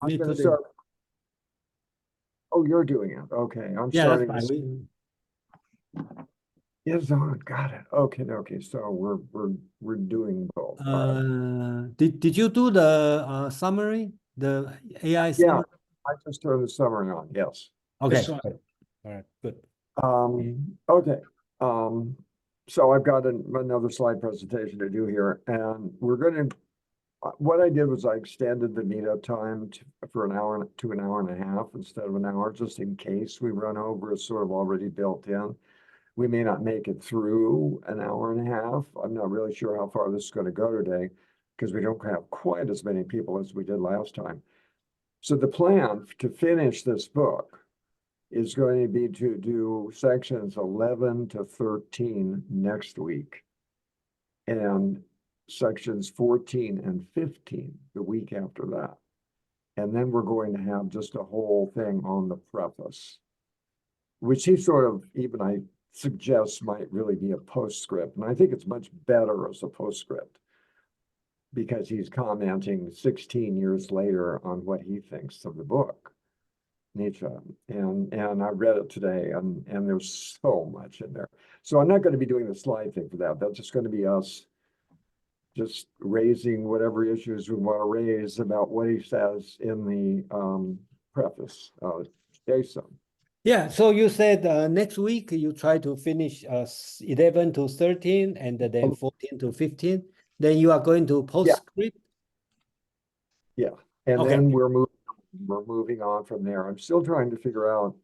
me going to too. start. Oh, you're doing it. Okay, I'm Yeah, that's starting. fine. Is on. Got it. Okay, okay. So we're doing both. All right. Did you do the summary, the AI Yeah, summary? I just turned the summary on. Yes. Okay. Yes. All right. Good. Okay. Um, so I've got another slide presentation to do here, and we're going to. What I did was I extended the meetup time for an hour to an hour and a half instead of an hour, just in case we run over. It's sort of already built in. We may not make it through an hour and a half. I'm not really sure how far this is going to go today because we don't have quite as many people as we did last time. So the plan to finish this book is going to be to do sections 11 to 13 next week and sections 14 and 15 the week after that. And then we're going to have just a whole thing on the preface, which he sort of, even I suggest, might really be a postscript. And I think it's much better as a postscript because he's commenting 16 years later on what he thinks of the book, Nietzsche. And I read it today, and there's so much in there. So I'm not going to be doing the slide thing for that. That's just going to be us just raising whatever issues we want to raise about what he says in the preface. Jason. Yeah, so you said next week you try to finish 11 to 13 and then 14 to 15. Then you are going to postscript? Yeah. And Okay. then we're moving on from there. I'm still trying to figure out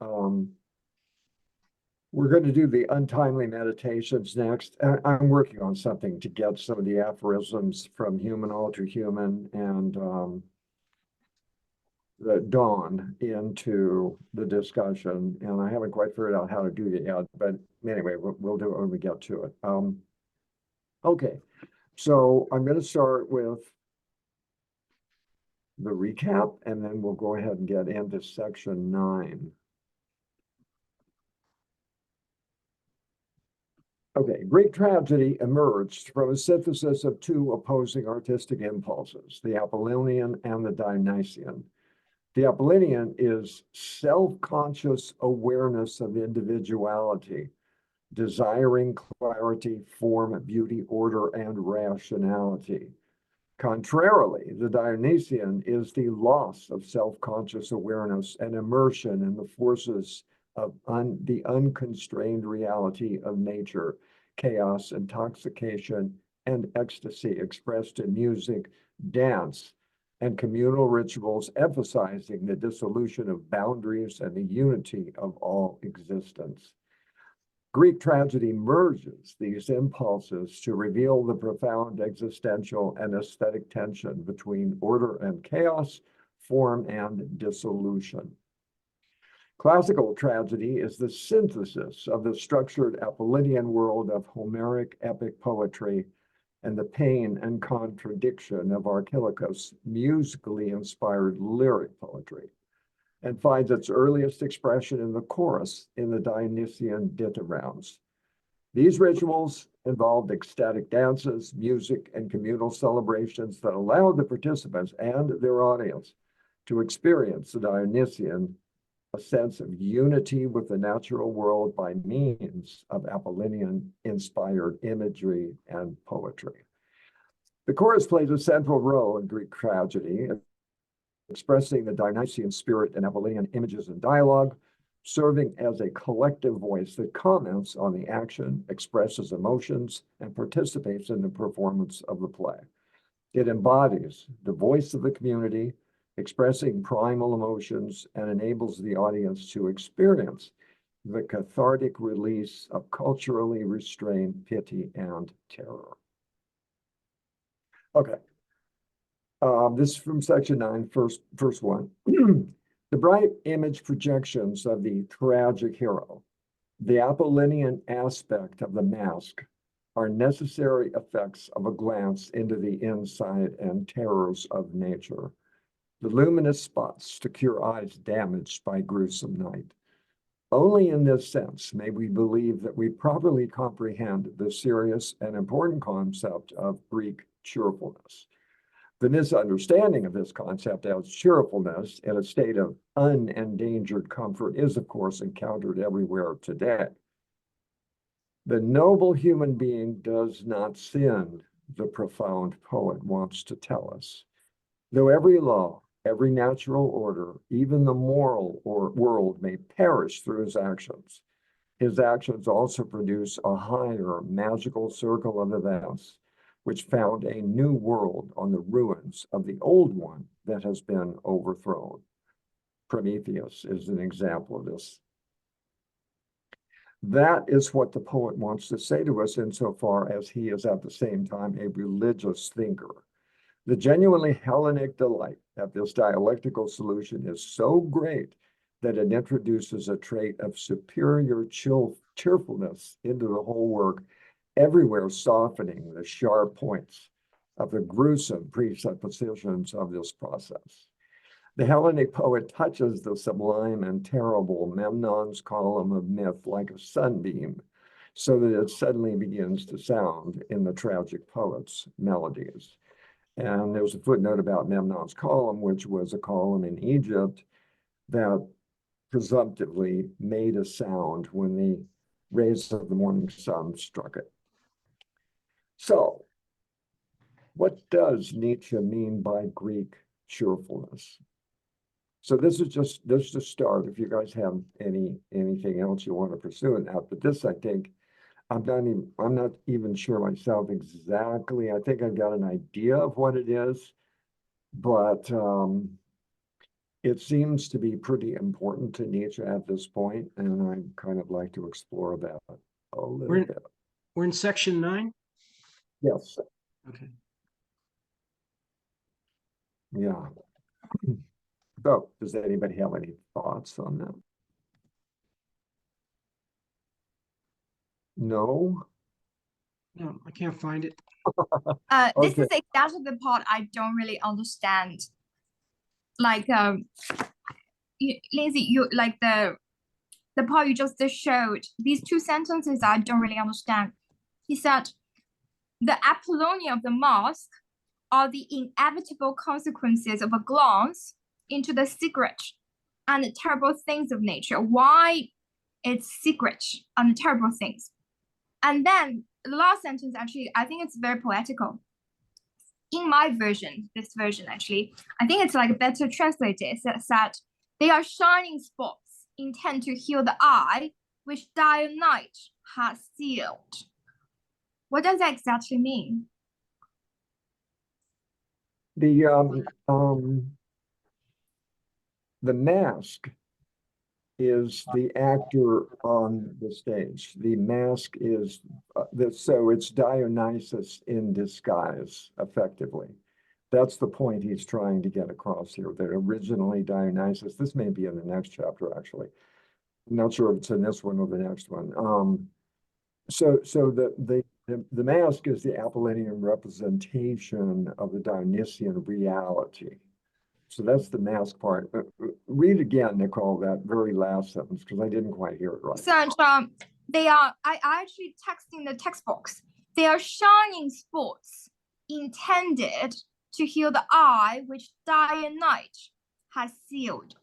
we're going to do the untimely meditations next. I'm working on something to get some of the aphorisms from Human All Too Human and the Dawn into the discussion. And I haven't quite figured out how to do it yet, but anyway, we'll do it when we get to it. Okay, so I'm going to start with the recap, and then we'll go ahead and get into section 9. Okay, Greek tragedy emerged from a synthesis of two opposing artistic impulses, the Apollonian and the Dionysian. The Apollonian is self-conscious awareness of individuality, desiring clarity, form, beauty, order, and rationality. Contrarily, the Dionysian is the loss of self-conscious awareness and immersion in the forces of the unconstrained reality of nature, chaos, intoxication, and ecstasy expressed in music, dance, and communal rituals, emphasizing the dissolution of boundaries and the unity of all existence. Greek tragedy merges these impulses to reveal the profound existential and aesthetic tension between order and chaos, form and dissolution. Classical tragedy is the synthesis of the structured Apollonian world of Homeric epic poetry and the pain and contradiction of Archilochus' musically inspired lyric poetry, and finds its earliest expression in the chorus in the Dionysian dithyrambs. These rituals involved ecstatic dances, music, and communal celebrations that allowed the participants and their audience to experience the Dionysian, a sense of unity with the natural world by means of Apollonian-inspired imagery and poetry. The chorus plays a central role in Greek tragedy, expressing the Dionysian spirit in Apollonian images and dialogue, serving as a collective voice that comments on the action, expresses emotions, and participates in the performance of the play. It embodies the voice of the community, expressing primal emotions, and enables the audience to experience the cathartic release of culturally restrained pity and terror. Okay. This is from section 9, first one. The bright image projections of the tragic hero, the Apollonian aspect of the mask, are necessary effects of a glance into the inside and terrors of nature, the luminous spots to cure eyes damaged by gruesome night. Only in this sense may we believe that we properly comprehend the serious and important concept of Greek cheerfulness. The misunderstanding of this concept as cheerfulness in a state of unendangered comfort is, of course, encountered everywhere today. The noble human being does not sin, the profound poet wants to tell us. Though every law, every natural order, even the moral world may perish through his actions also produce a higher magical circle of events, which found a new world on the ruins of the old one that has been overthrown. Prometheus is an example of this. That is what the poet wants to say to us insofar as he is at the same time a religious thinker. The genuinely Hellenic delight at this dialectical solution is so great that it introduces a trait of superior cheerfulness into the whole work, everywhere softening the sharp points of the gruesome presuppositions of this process. The Hellenic poet touches the sublime and terrible Memnon's column of myth like a sunbeam, so that it suddenly begins to sound in the tragic poet's melodies. And there's a footnote about Memnon's column, which was a column in Egypt that presumptively made a sound when the rays of the morning sun struck it. So, what does Nietzsche mean by Greek cheerfulness? So this is just to start. If you guys have anything else you want to pursue in that, but this I think I'm not even sure myself exactly. I think I've got an idea of what it is, but it seems to be pretty important to Nietzsche at this point, and I'd kind of like to explore that a little bit. We're in section 9? Yes. Okay. Yeah. So, does anybody have any thoughts on that? No? No, I can't find it. This Okay. is exactly the part I don't really understand. Like, Lindsay, you like the part you just showed. These two sentences I don't really understand. He said, "The Apollonia of the mask are the inevitable consequences of a glance into the secret and the terrible things of nature." Why it's secret and the terrible things? And then the last sentence, actually, I think it's very poetical. In my version, this version, actually, I think it's like better translated. It said, "They are shining spots intent to heal the eye, which dire night has sealed." What does that exactly mean? The mask is the actor on the stage. The mask is so it's Dionysus in disguise, effectively. That's the point he's trying to get across here. That originally Dionysus, this may be in the next chapter actually. I'm not sure if it's in this one or the next one. So the mask is the Apollonian representation of the Dionysian reality. So that's the mask part. Read again, Nicole, that very last sentence, because I didn't quite hear it right. So they are, I actually text in the text box. They are shining spots intended to heal the eye, which dire night has sealed.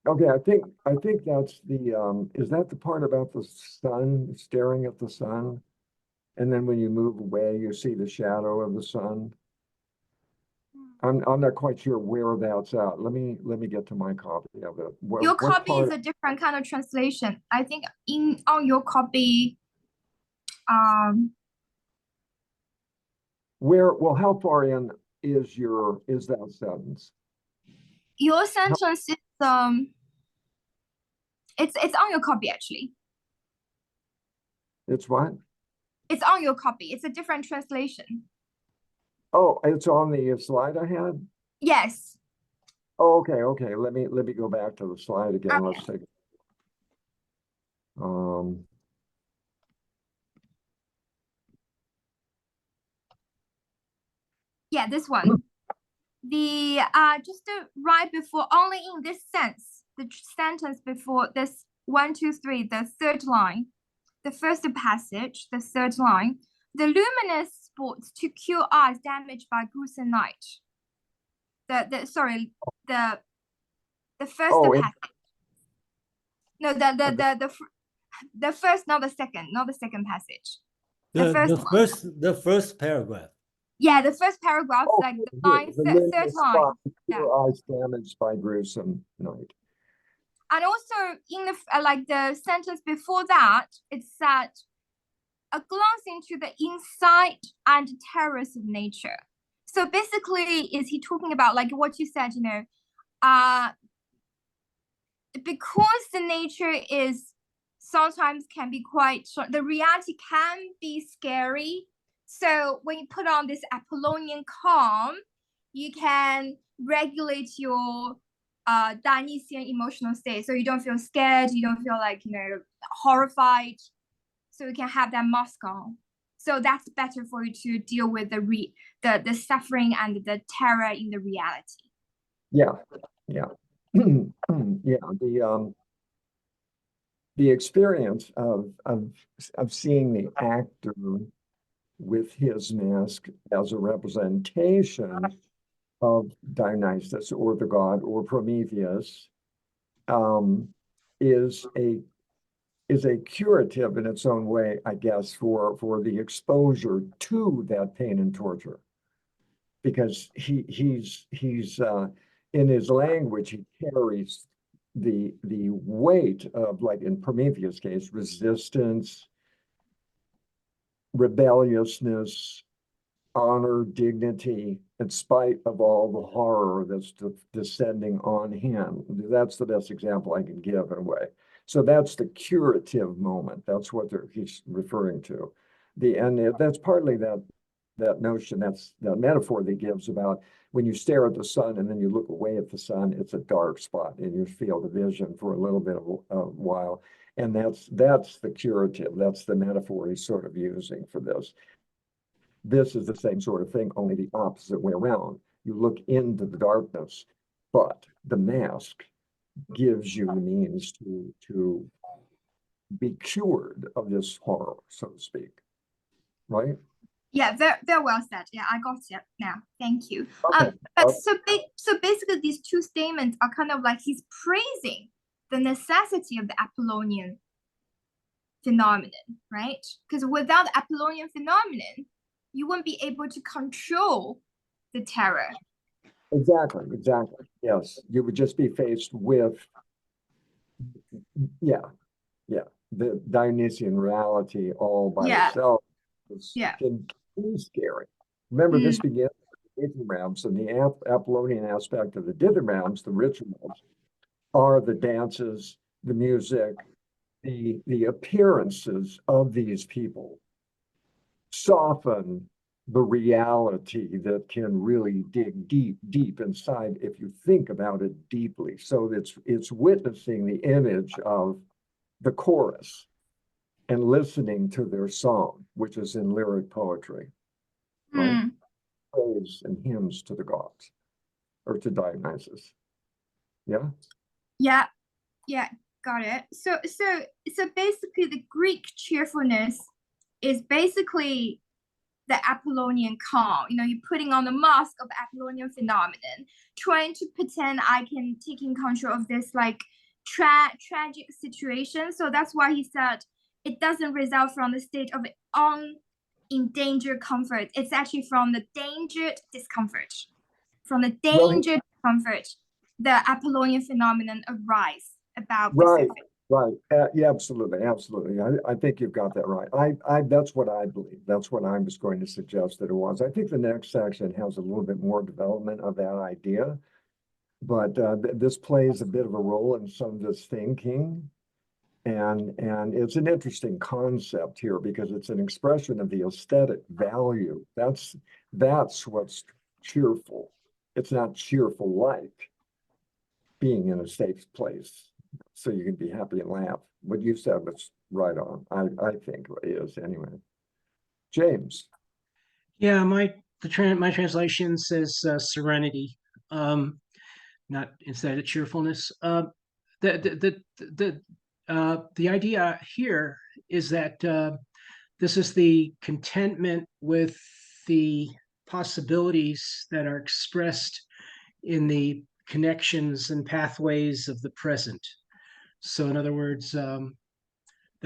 Okay, I think that's the is that the part about the sun, staring at the sun? And then when you move away, you see the shadow of the sun. I'm not quite sure where that's at. Let me get to my copy of it. Your copy is a different kind of translation. I think on your copy, well, how far in is that sentence? your sentence is it's on your copy actually. It's what? It's on your copy. It's a different translation. Oh, it's on the slide I had? Yes. Oh, okay. Let me go back to the slide again. Okay. Let's take Yeah, this one. The just right before, only in this sense, the sentence before this 1, 2, 3, the third line, the first passage, the third line, the luminous sports to cure eyes damaged by gruesome night. Sorry, the first Oh, passage. No, the first, not the second passage. The first paragraph. Yeah, the first paragraph, oh, like the third luminous line. spot, Yeah. your eyes damaged by gruesome night. And also in the like the sentence before that, it said a glance into the insight and terrors of nature. So basically, is he talking about like what you said, you know, because the nature is sometimes can be quite short, the reality can be scary. So when you put on this Apollonian calm, you can regulate your Dionysian emotional state. So you don't feel scared, you don't feel like, you know, horrified. So you can have that mask on. So that's better for you to deal with the suffering and the terror in the reality. Yeah, yeah. Yeah, the experience of seeing the actor with his mask as a representation of Dionysus or the god or Prometheus is a curative in its own way, I guess, for the exposure to that pain and torture. Because he's in his language, he carries the weight of, like in Prometheus' case, resistance, rebelliousness, honor, dignity, in spite of all the horror that's descending on him. That's the best example I can give in a way. So that's the curative moment. That's what he's referring to. And that's partly that notion, that metaphor that he gives about when you stare at the sun and then you look away at the sun, it's a dark spot in your field of vision for a little bit of a while. And that's the curative. That's the metaphor he's sort of using for this. This is the same sort of thing, only the opposite way around. You look into the darkness, but the mask gives you the means to be cured of this horror, so to speak. Right? Yeah, very well said. Yeah, I got it now. Thank you. Okay. So basically, these two statements are kind of like he's praising the necessity of the Apollonian phenomenon, right? Because without the Apollonian phenomenon, you wouldn't be able to control the terror. Exactly. Yes, you would just be faced with, the Dionysian reality all by itself. Can be scary. Remember, this begins with the dithyrambics, and the Apollonian aspect of the dithyrambics, the rituals, are the dances, the music, the appearances of these people soften the reality that can really dig deep inside if you think about it deeply. So it's witnessing the image of the chorus and listening to their song, which is in lyric poetry, right? Praise and hymns to the gods or to Dionysus. Yeah. Yeah, got it. So basically, the Greek cheerfulness is basically the Apollonian calm. You know, you're putting on the mask of Apollonian phenomenon, trying to pretend I can take in control of this like tragic situation. So that's why he said it doesn't result from the state of endangered comfort. It's actually from the dangered discomfort. From the dangered discomfort, the Apollonian phenomenon arise about right. Pacific. Right. Yeah, absolutely. I think you've got that right. That's what I believe. That's what I was going to suggest that it was. I think the next section has a little bit more development of that idea, but this plays a bit of a role in some of this thinking. And it's an interesting concept here because it's an expression of the aesthetic value. That's what's cheerful. It's not cheerful like being in a safe place so you can be happy and laugh. What you said was right on. I think it is anyway. James. Yeah, my translation says serenity, not instead of cheerfulness. The idea here is that this is the contentment with the possibilities that are expressed in the connections and pathways of the present. So in other words, the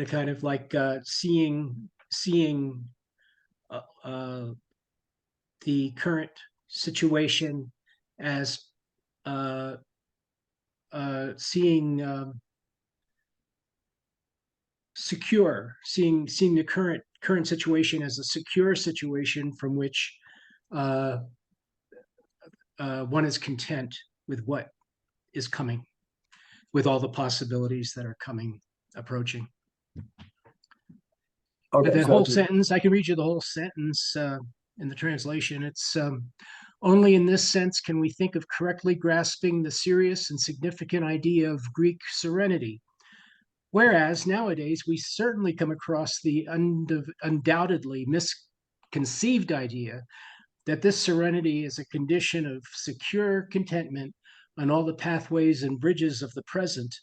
kind of like seeing uh, uh, the current situation as seeing secure, seeing the current situation as a secure situation from which one is content with what is coming, with all the possibilities that are coming, approaching. Okay, The so whole sentence, I can read you the whole sentence in the translation. It's only in this sense can we think of correctly grasping the serious and significant idea of Greek serenity. Whereas nowadays we certainly come across the undoubtedly misconceived idea that this serenity is a condition of secure contentment on all the pathways and bridges of the present.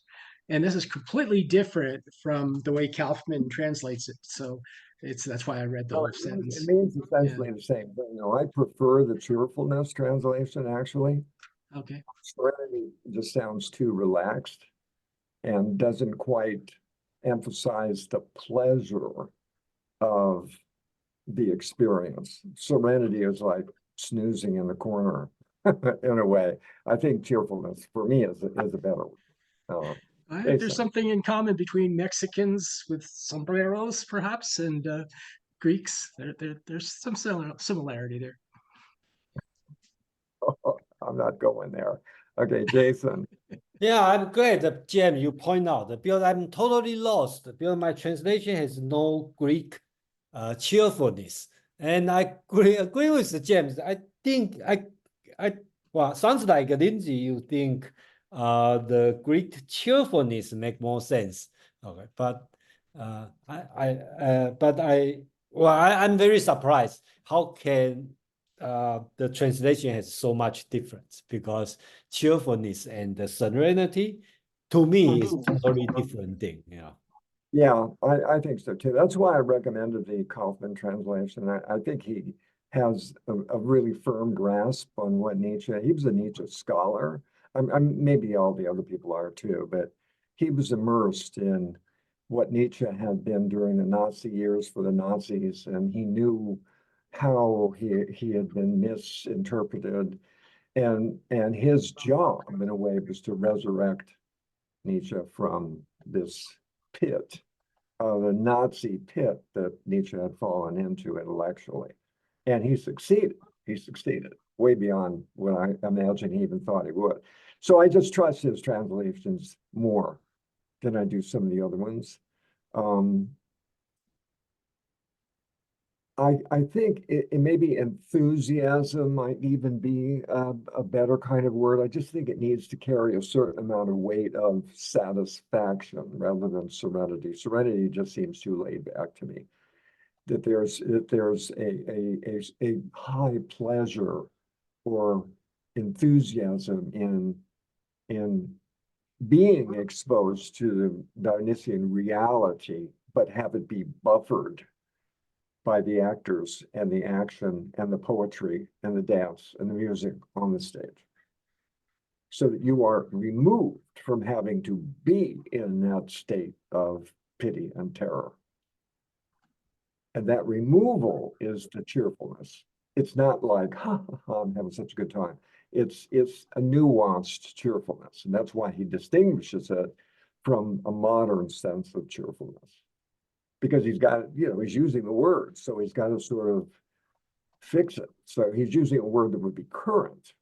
And this is completely different from the way Kaufmann translates it. So that's why I read the whole it sentence. means essentially the same thing. No, I prefer the cheerfulness translation, actually. Okay. Serenity just sounds too relaxed and doesn't quite emphasize the pleasure of the experience. Serenity is like snoozing in the corner in a way. I think cheerfulness for me is a better one. I think there's something in common between Mexicans with sombreros, perhaps, and Greeks. There's some similarity there. I'm not going there. Okay, Jason. Yeah, I'm glad that James you point out because I'm totally lost because my translation has no Greek cheerfulness, and I agree with James. I think well, sounds like Lindsay. You think the Greek cheerfulness make more sense. Okay, but I'm very surprised. How can the translation has so much difference because cheerfulness and the serenity to me is totally different thing. Yeah, I think so too. That's why I recommended the Kaufmann translation. I think he has a really firm grasp on what Nietzsche, he was a Nietzsche scholar. Maybe all the other people are too, but he was immersed in what Nietzsche had been during the Nazi years for the Nazis, and he knew how he had been misinterpreted. And his job, in a way, was to resurrect Nietzsche from this pit, the Nazi pit that Nietzsche had fallen into intellectually. And he succeeded. He succeeded way beyond what I imagine he even thought he would. So I just trust his translations more than I do some of the other ones. I think it maybe enthusiasm might even be a better kind of word. I just think it needs to carry a certain amount of weight of satisfaction rather than serenity. Serenity just seems too laid back to me. That there's a high pleasure or enthusiasm in being exposed to the Dionysian reality, but have it be buffered by the actors and the action and the poetry and the dance and the music on the stage. So that you are removed from having to be in that state of pity and terror. And that removal is the cheerfulness. It's not like, ha, ha, ha, I'm having such a good time. It's a nuanced cheerfulness. And that's why he distinguishes it from a modern sense of cheerfulness. Because he's got, he's using the word, so he's got to sort of fix it. So he's using a word that would be current,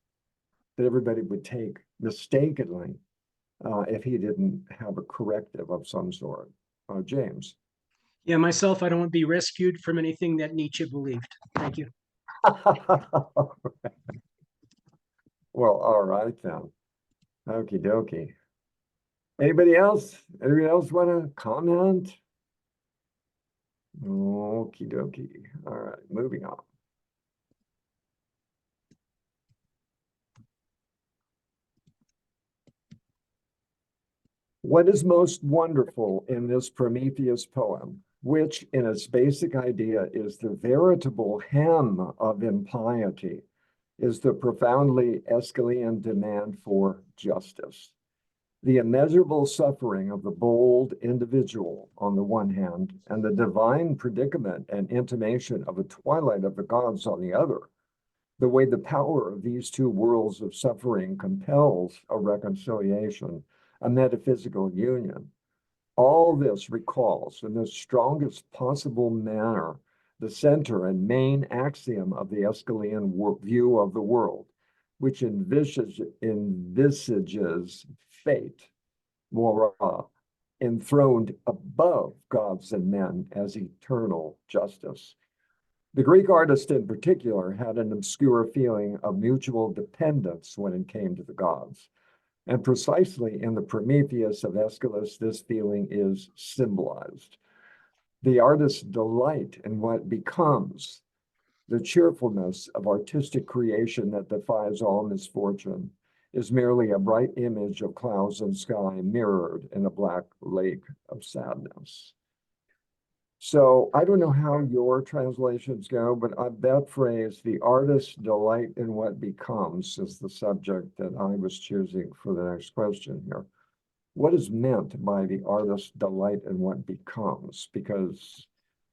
that everybody would take mistakenly if he didn't have a corrective of some sort. James. Yeah, myself, I don't want to be rescued from anything that Nietzsche believed. Thank you. Well, all right then. Okie dokie. Anybody else? Anybody else want to comment? Okie dokie. All right, moving on. What is most wonderful in this Prometheus poem? which in its basic idea is the veritable hem of impiety, is the profoundly Aeschylean demand for justice. The immeasurable suffering of the bold individual on the one hand, and the divine predicament and intimation of a twilight of the gods on the other, the way the power of these two worlds of suffering compels a reconciliation, a metaphysical union. All this recalls in the strongest possible manner the center and main axiom of the Aeschylean view of the world, which envisages fate, mora, enthroned above gods and men as eternal justice. The Greek artist in particular had an obscure feeling of mutual dependence when it came to the gods. And precisely in the Prometheus of Aeschylus, this feeling is symbolized. The artist's delight in what becomes, the cheerfulness of artistic creation that defies all misfortune, is merely a bright image of clouds and sky mirrored in a black lake of sadness. So I don't know how your translations go, but that phrase, the artist's delight in what becomes, is the subject that I was choosing for the next question here. What is meant by the artist's delight in what becomes? Because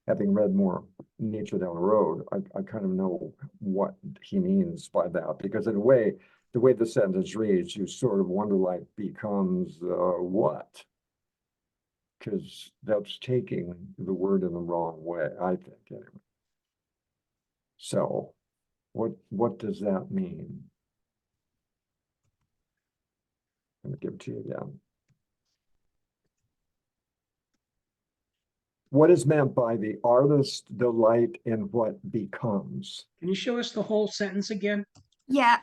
having read more Nietzsche down the road, I kind of know what he means by that. Because in a way, the way the sentence reads, you sort of wonder, like, becomes what? Because that's taking the word in the wrong way, I think, anyway. So what does that mean? I'm going to give it to you again. What is meant by the artist's delight in what becomes? Can you show us the whole sentence again? Yeah.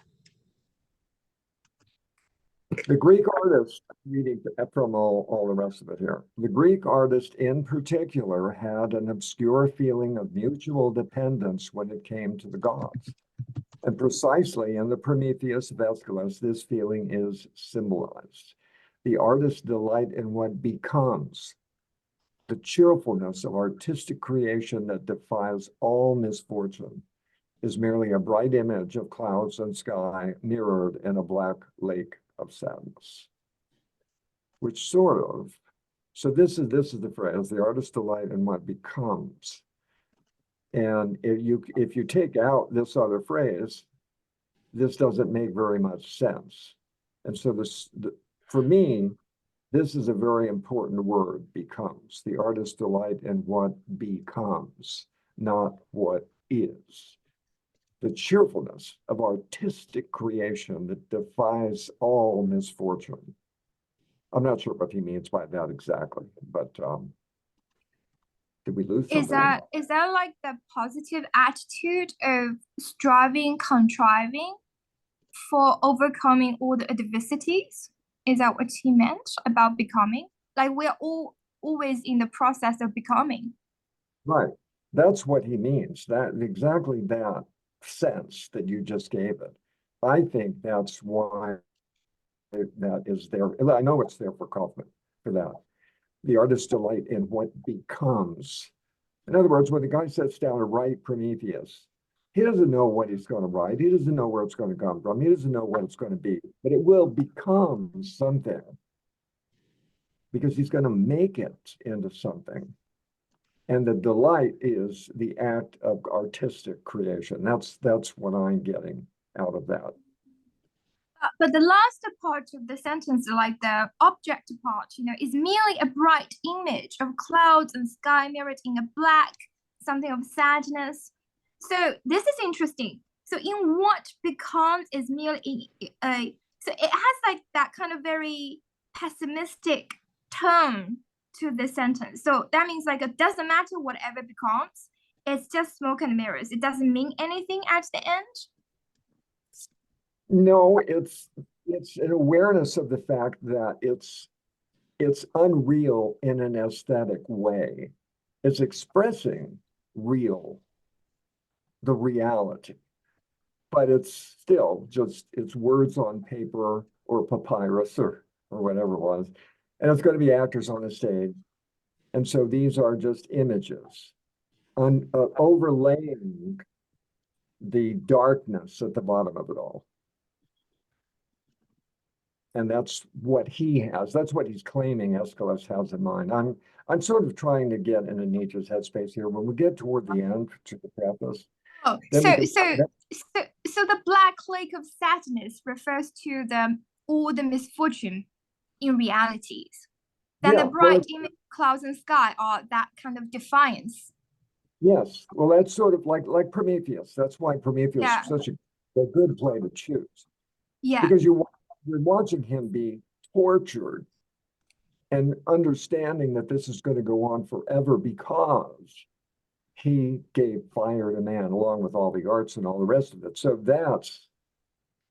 The Greek artist, reading from all the rest of it here, the Greek artist in particular had an obscure feeling of mutual dependence when it came to the gods. And precisely in the Prometheus of Aeschylus, this feeling is symbolized. The artist's delight in what becomes, the cheerfulness of artistic creation that defies all misfortune, is merely a bright image of clouds and sky mirrored in a black lake of sadness. Which sort of, so this is the phrase, the artist's delight in what becomes. And if you take out this other phrase, this doesn't make very much sense. And so for me, this is a very important word, becomes. The artist's delight in what becomes, not what is. The cheerfulness of artistic creation that defies all misfortune. I'm not sure what he means by that exactly, but did we lose something? Is that like the positive attitude of striving, contriving for overcoming all the adversities? Is that what he meant about becoming? Like we're all always in the process of becoming. Right. That's what he means. That exactly that sense that you just gave it. I think that's why that is there. I know it's there for Kaufmann for that. The artist's delight in what becomes. In other words, when the guy sits down to write Prometheus, he doesn't know what he's going to write. He doesn't know where it's going to come from. He doesn't know what it's going to be, but it will become something because he's going to make it into something. And the delight is the act of artistic creation. That's what I'm getting out of that. But the last part of the sentence, like the object part, is merely a bright image of clouds and sky mirrored in a black, something of sadness. So this is interesting. So in what becomes is merely so it has like that kind of very pessimistic tone to the sentence. So that means like it doesn't matter whatever becomes, it's just smoke and mirrors. It doesn't mean anything at the end. No, it's an awareness of the fact that it's unreal in an aesthetic way. It's expressing the reality, but it's still just it's words on paper or papyrus or whatever it was, and it's going to be actors on a stage, And so these are just images overlaying the darkness at the bottom of it all. And that's what he has. That's what he's claiming Aeschylus has in mind. I'm sort of trying to get into Nietzsche's headspace here. When we get toward the end to the pathos. Oh, then so we can- the black lake of sadness refers to all the misfortune in realities. Then Yeah, the well, bright image of clouds and sky are that kind of defiance. yes, well, that's sort of like Prometheus. That's why Prometheus Yeah. is such a good play to choose. Yeah. Because you're watching him be tortured and understanding that this is going to go on forever because he gave fire to man along with all the arts and all the rest of it. So that's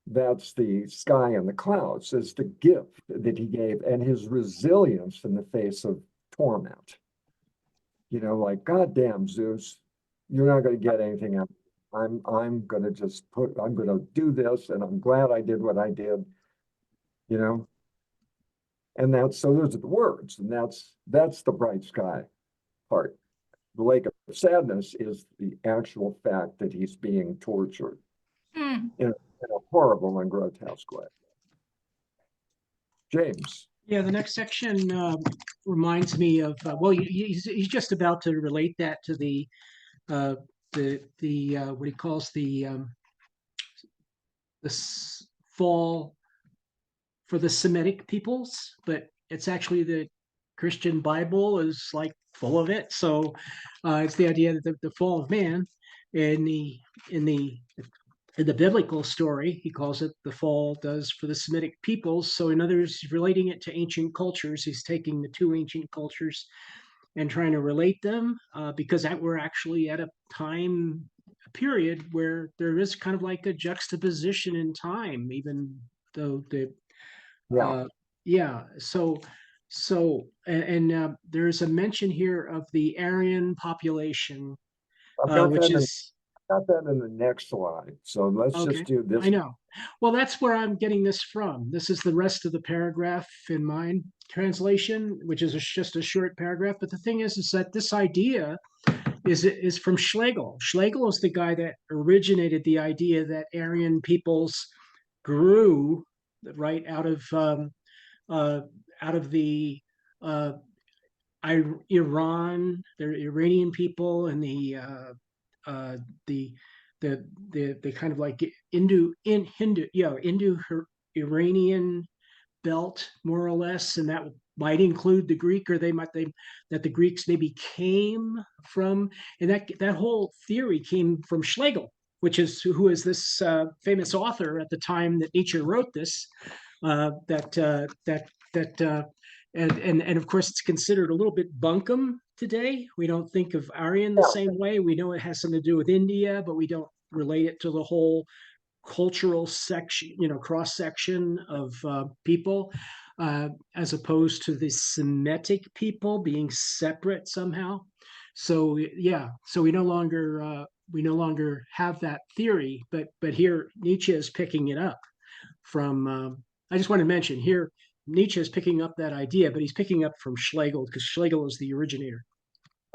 the sky and the clouds is the gift that he gave and his resilience in the face of torment. You know, like, God damn, Zeus, you're not going to get anything out. I'm going to do this, and I'm glad I did what I did, you know. And so those are the words, and that's the bright sky part. The lake of sadness is the actual fact that he's being tortured in a horrible and grotesque way. James. Yeah, the next section reminds me of well, he's just about to relate that to the what he calls the fall for the Semitic peoples, but it's actually the Christian Bible is like full of it. So it's the idea that the fall of man in the biblical story, he calls it the fall does for the Semitic peoples. So in other words, he's relating it to ancient cultures. He's taking the two ancient cultures and trying to relate them because we're actually at a period where there is kind of like a juxtaposition in time, even though there's a mention here of the Aryan population, which is got that in the next slide. So let's just do this. I know. Well, that's where I'm getting this from. This is the rest of the paragraph in my translation, which is just a short paragraph. But the thing is that this idea is from Schlegel. Schlegel is the guy that originated the idea that Aryan peoples grew right out of the Iran, the Iranian people, and the kind of like Indo-Iranian belt, more or less, and that might include the Greek, or that the Greeks maybe came from, and that whole theory came from Schlegel, who is this famous author at the time that Nietzsche wrote this. And of course, it's considered a little bit bunkum today. We don't think of Aryan the same way. We know it has something to do with India, but we don't relate it to the whole cultural section, cross section of people, as opposed to the Semitic people being separate somehow. So so we no longer have that theory, but here Nietzsche is picking it up from. I just want to mention here Nietzsche is picking up that idea, but he's picking up from Schlegel because Schlegel is the originator.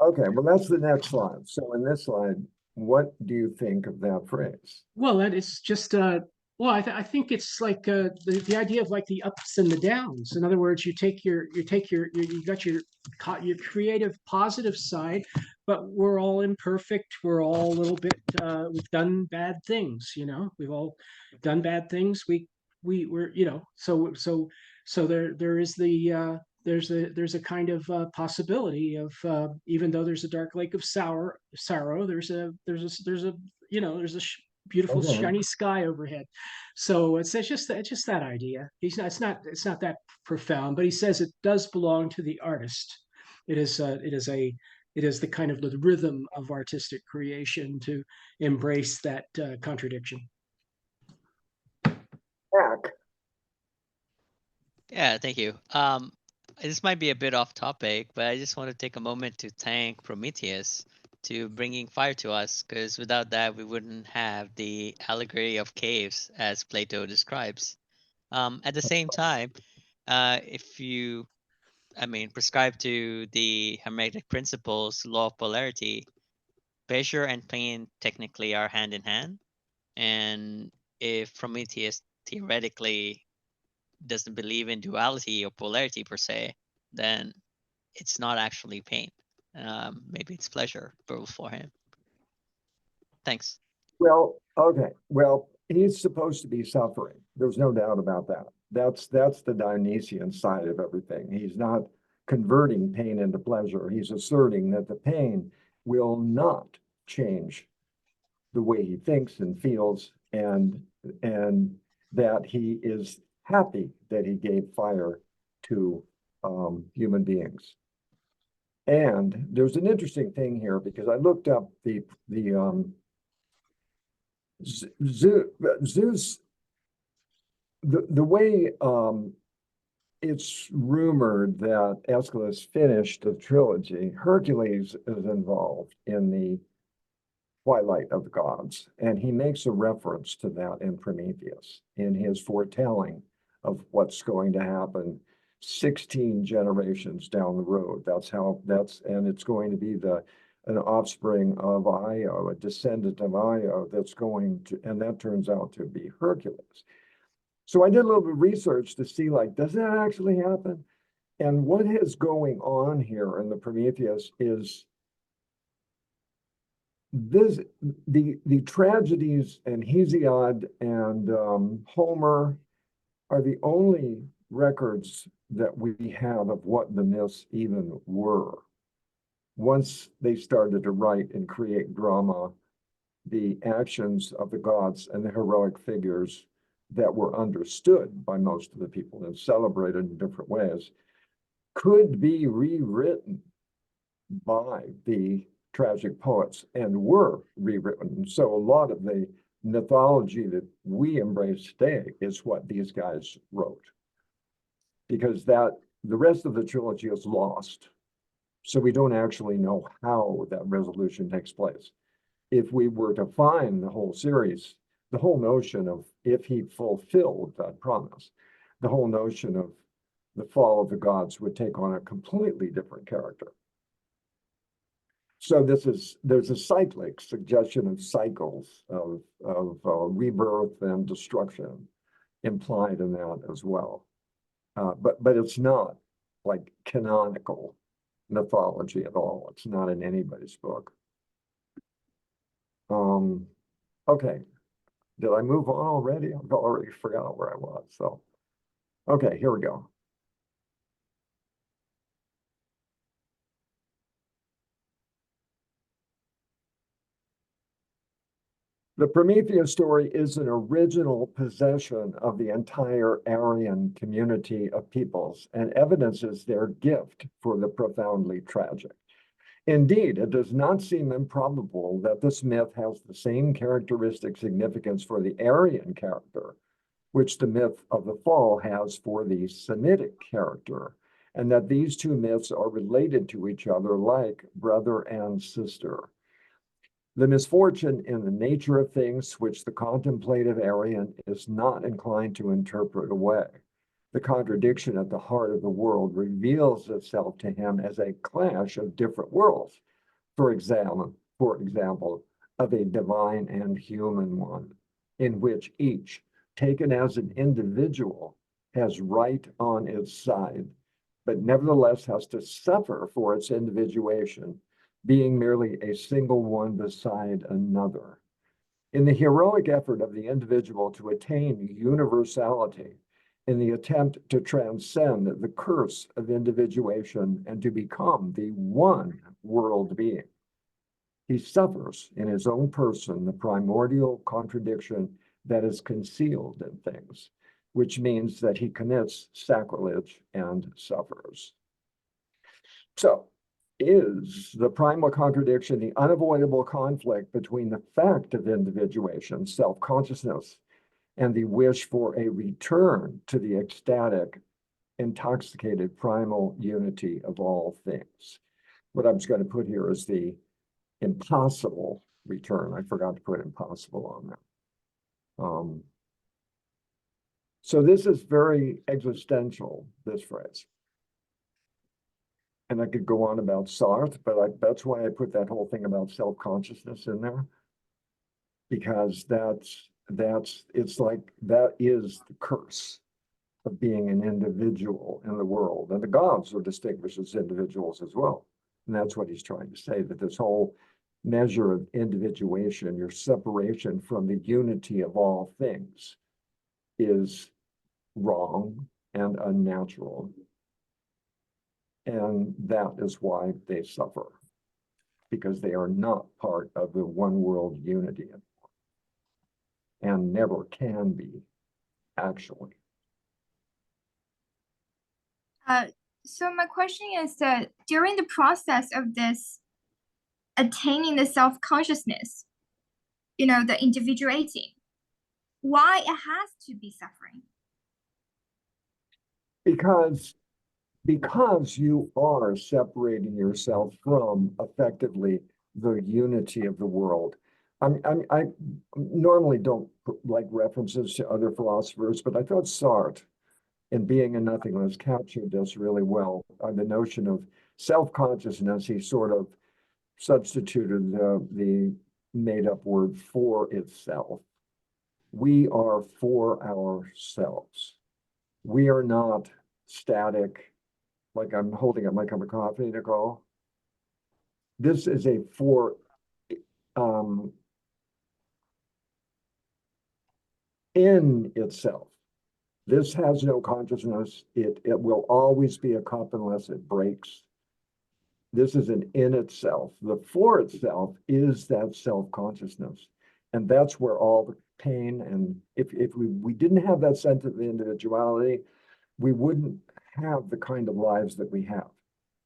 Okay, well, that's the next slide. So in this slide, what do you think of that phrase? Well, that is just I think it's like the idea of like the ups and the downs. In other words, you got your creative positive side, but we're all imperfect. We're all a little bit we've done bad things. We've all done bad things. We're so there is there's a kind of possibility of even though there's a dark lake of sorrow, there's a beautiful shiny sky overhead. So it's just that idea. It's not that profound, but he says it does belong to the artist. It is the kind of the rhythm of artistic creation to embrace that contradiction. Back. Yeah, thank you. This might be a bit off topic, but I just want to take a moment to thank Prometheus to bringing fire to us, because without that, we wouldn't have the allegory of caves as Plato describes. At the same time, if you prescribe to the hermetic principles, law of polarity, pleasure and pain technically are hand in hand. And if Prometheus theoretically doesn't believe in duality or polarity per se, then it's not actually pain. Maybe it's pleasure for him. Thanks. Well, okay. Well, he's supposed to be suffering. There's no doubt about that. That's the Dionysian side of everything. He's not converting pain into pleasure. He's asserting that the pain will not change the way he thinks and feels, and that he is happy that he gave fire to human beings. And there's an interesting thing here, because I looked up the Zeus, the way it's rumored that Aeschylus finished the trilogy, Hercules is involved in the Twilight of the Gods, and he makes a reference to that in Prometheus, in his foretelling of what's going to happen 16 generations down the road. And it's going to be an offspring of Io, a descendant of Io that's going to, and that turns out to be Hercules. So I did a little bit of research to see, like, does that actually happen? And what is going on here in the Prometheus is the tragedies and Hesiod and Homer are the only records that we have of what the myths even were. Once they started to write and create drama, the actions of the gods and the heroic figures that were understood by most of the people and celebrated in different ways could be rewritten by the tragic poets and were rewritten. So a lot of the mythology that we embrace today is what these guys wrote, because the rest of the trilogy is lost. So we don't actually know how that resolution takes place. If we were to find the whole series, the whole notion of if he fulfilled that promise, the whole notion of the fall of the gods would take on a completely different character. So there's a cyclic suggestion of cycles of rebirth and destruction implied in that as well. But it's not like canonical mythology at all. It's not in anybody's book. Okay, did I move on already? I've already forgot where I was. So, okay, here we go. The Prometheus story is an original possession of the entire Aryan community of peoples and evidences their gift for the profoundly tragic. Indeed, it does not seem improbable that this myth has the same characteristic significance for the Aryan character, which the myth of the fall has for the Semitic character, and that these two myths are related to each other like brother and sister. The misfortune in the nature of things which the contemplative Aryan is not inclined to interpret away. The contradiction at the heart of the world reveals itself to him as a clash of different worlds, for example, of a divine and human one, in which each, taken as an individual, has right on its side, but nevertheless has to suffer for its individuation, being merely a single one beside another. In the heroic effort of the individual to attain universality, in the attempt to transcend the curse of individuation and to become the one world being, he suffers in his own person the primordial contradiction that is concealed in things, which means that he commits sacrilege and suffers. So, is the primal contradiction the unavoidable conflict between the fact of individuation, self-consciousness, and the wish for a return to the ecstatic, intoxicated primal unity of all things? What I'm just going to put here is the impossible return. I forgot to put impossible on that. So this is very existential, this phrase. And I could go on about Sartre, but that's why I put that whole thing about self-consciousness in there. Because it's like, that is the curse of being an individual in the world. And the gods are distinguished as individuals as well. And that's what he's trying to say, that this whole measure of individuation, your separation from the unity of all things, is wrong and unnatural. And that is why they suffer, because they are not part of the one world unity and never can be, actually. So my question is that during the process of this attaining the self-consciousness, the individuating, why it has to be suffering? Because you are separating yourself from effectively the unity of the world. I normally don't like references to other philosophers, but I thought Sartre in Being and Nothingness captured this really well. On the notion of self-consciousness, he sort of substituted the made-up word for itself. We are for ourselves. We are not static. Like I'm holding up my cup of coffee, Nicole. This is a for in itself. This has no consciousness. It will always be a cup unless it breaks. This is an in itself. The for itself is that self-consciousness. And that's where all the pain, and if we didn't have that sense of individuality, we wouldn't have the kind of lives that we have.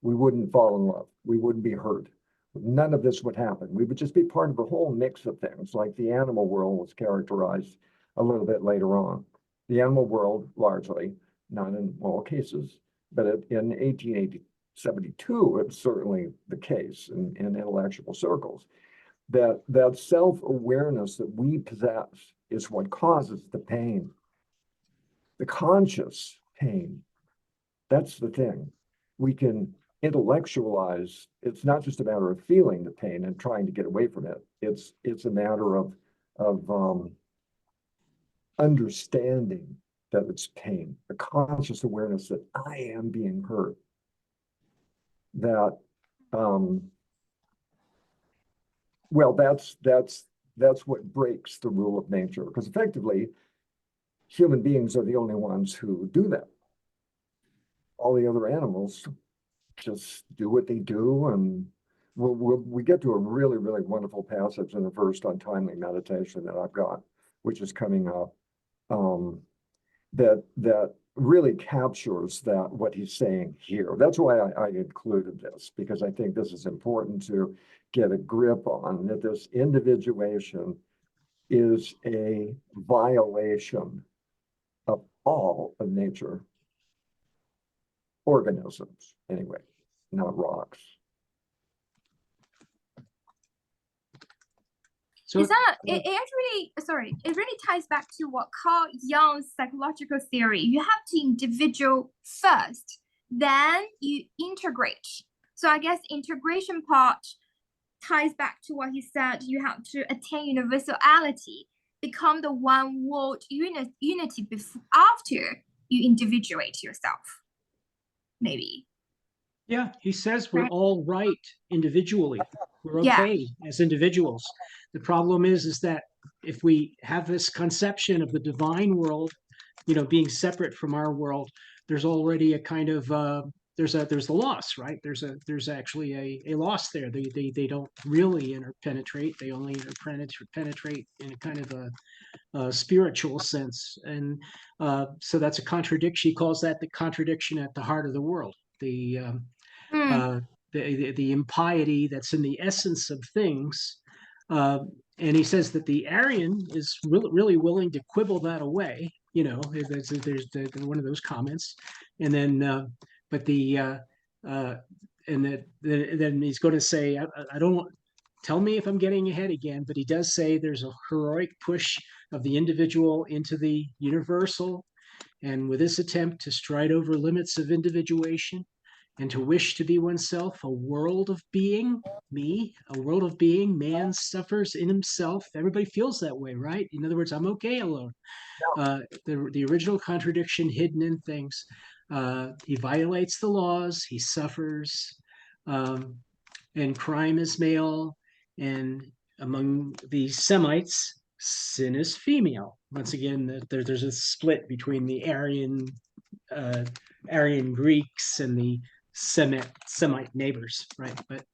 We wouldn't fall in love. We wouldn't be hurt. None of this would happen. We would just be part of a whole mix of things, like the animal world was characterized a little bit later on. The animal world, largely, not in all cases, but in 1872, it's certainly the case in intellectual circles, that self-awareness that we possess is what causes the pain, the conscious pain. That's the thing. We can intellectualize. It's not just a matter of feeling the pain and trying to get away from it. It's a matter of understanding that it's pain, a conscious awareness that I am being hurt. That well, that's what breaks the rule of nature, because effectively human beings are the only ones who do that. All the other animals just do what they do, and we get to a really, really wonderful passage in the verse on timely meditation that I've got, which is coming up, that really captures what he's saying here. That's why I included this, because I think this is important to get a grip on, that this individuation is a violation of all of nature. Organisms, anyway, not rocks. So Is that it really ties back to what Carl Jung's psychological theory. You have to individual first, then you integrate. So I guess integration part ties back to what he said. You have to attain universality, become the one world unity after you individuate yourself. Maybe. yeah, he says we're all right individually. We're Yeah. okay as individuals. The problem is that if we have this conception of the divine world, being separate from our world, there's already a kind of there's the loss, right? There's actually a loss there. They don't really interpenetrate. They only interpenetrate in a kind of a spiritual sense, and so that's a contradiction. He calls that the contradiction at the heart of the world. The impiety that's in the essence of things. And he says that the Aryan is really willing to quibble that away. There's one of those comments, and then then he's going to say, I don't tell me if I'm getting ahead again, but he does say there's a heroic push of the individual into the universal, and with this attempt to stride over limits of individuation, and to wish to be oneself, a world of being, me, a world of being, man suffers in himself. Everybody feels that way, right? In other words, I'm okay alone. The original contradiction hidden in things. He violates the laws, he suffers, and crime is male, and among the Semites, sin is female. Once again, there's a split between the Aryan Greeks and the Semite neighbors, right? But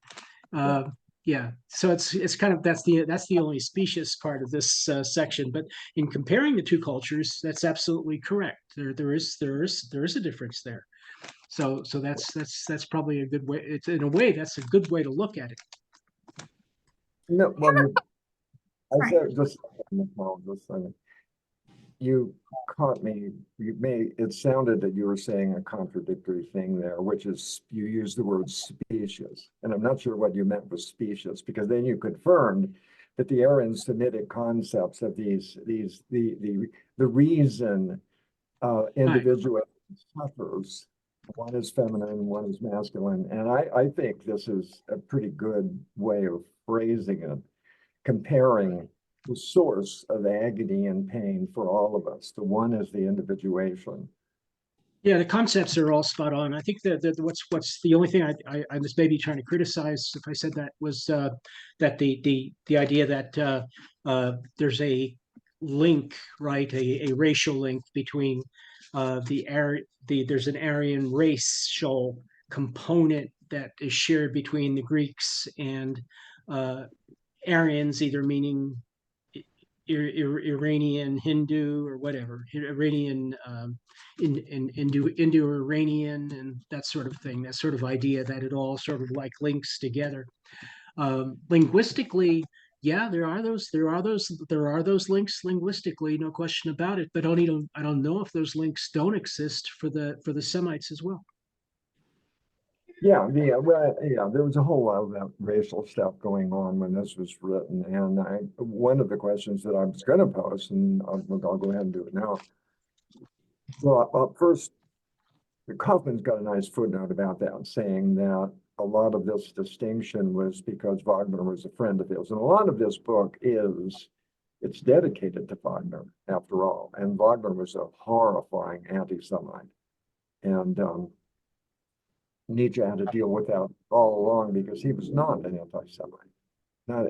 yeah, so it's kind of that's the only specious part of this section. But in comparing the two cultures, that's absolutely correct. There is a difference there. So that's probably a good way. It's in a way that's a good way to look at it. No, well, I Sorry. said just you caught me. It sounded that you were saying a contradictory thing there, which is you used the word specious, and I'm not sure what you meant with specious, because then you confirmed that the Aryan Semitic concepts of the reason individual suffers, one is feminine, one is masculine, and I think this is a pretty good way of phrasing it, comparing the source of agony and pain for all of us. The one is the individuation. Yeah, the concepts are all spot on. I think that what's the only thing I was maybe trying to criticize, if I said that, was that the idea that there's a link, right, a racial link between there's an Aryan racial component that is shared between the Greeks and Aryans, either meaning Iranian Hindu or whatever, Iranian Indo-Iranian and that sort of thing, that sort of idea that it all sort of like links together. Linguistically, yeah, there are those links linguistically, no question about it. But I don't know if those links don't exist for the Semites as well. Yeah, there was a whole lot of that racial stuff going on when this was written, and one of the questions that I was going to pose, and I'll go ahead and do it now. Well, first, Kaufmann's got a nice footnote about that, saying that a lot of this distinction was because Wagner was a friend of his, and a lot of this book it's dedicated to Wagner, after all, and Wagner was a horrifying anti-Semite, and Nietzsche had to deal with that all along because he was not an anti-Semite, not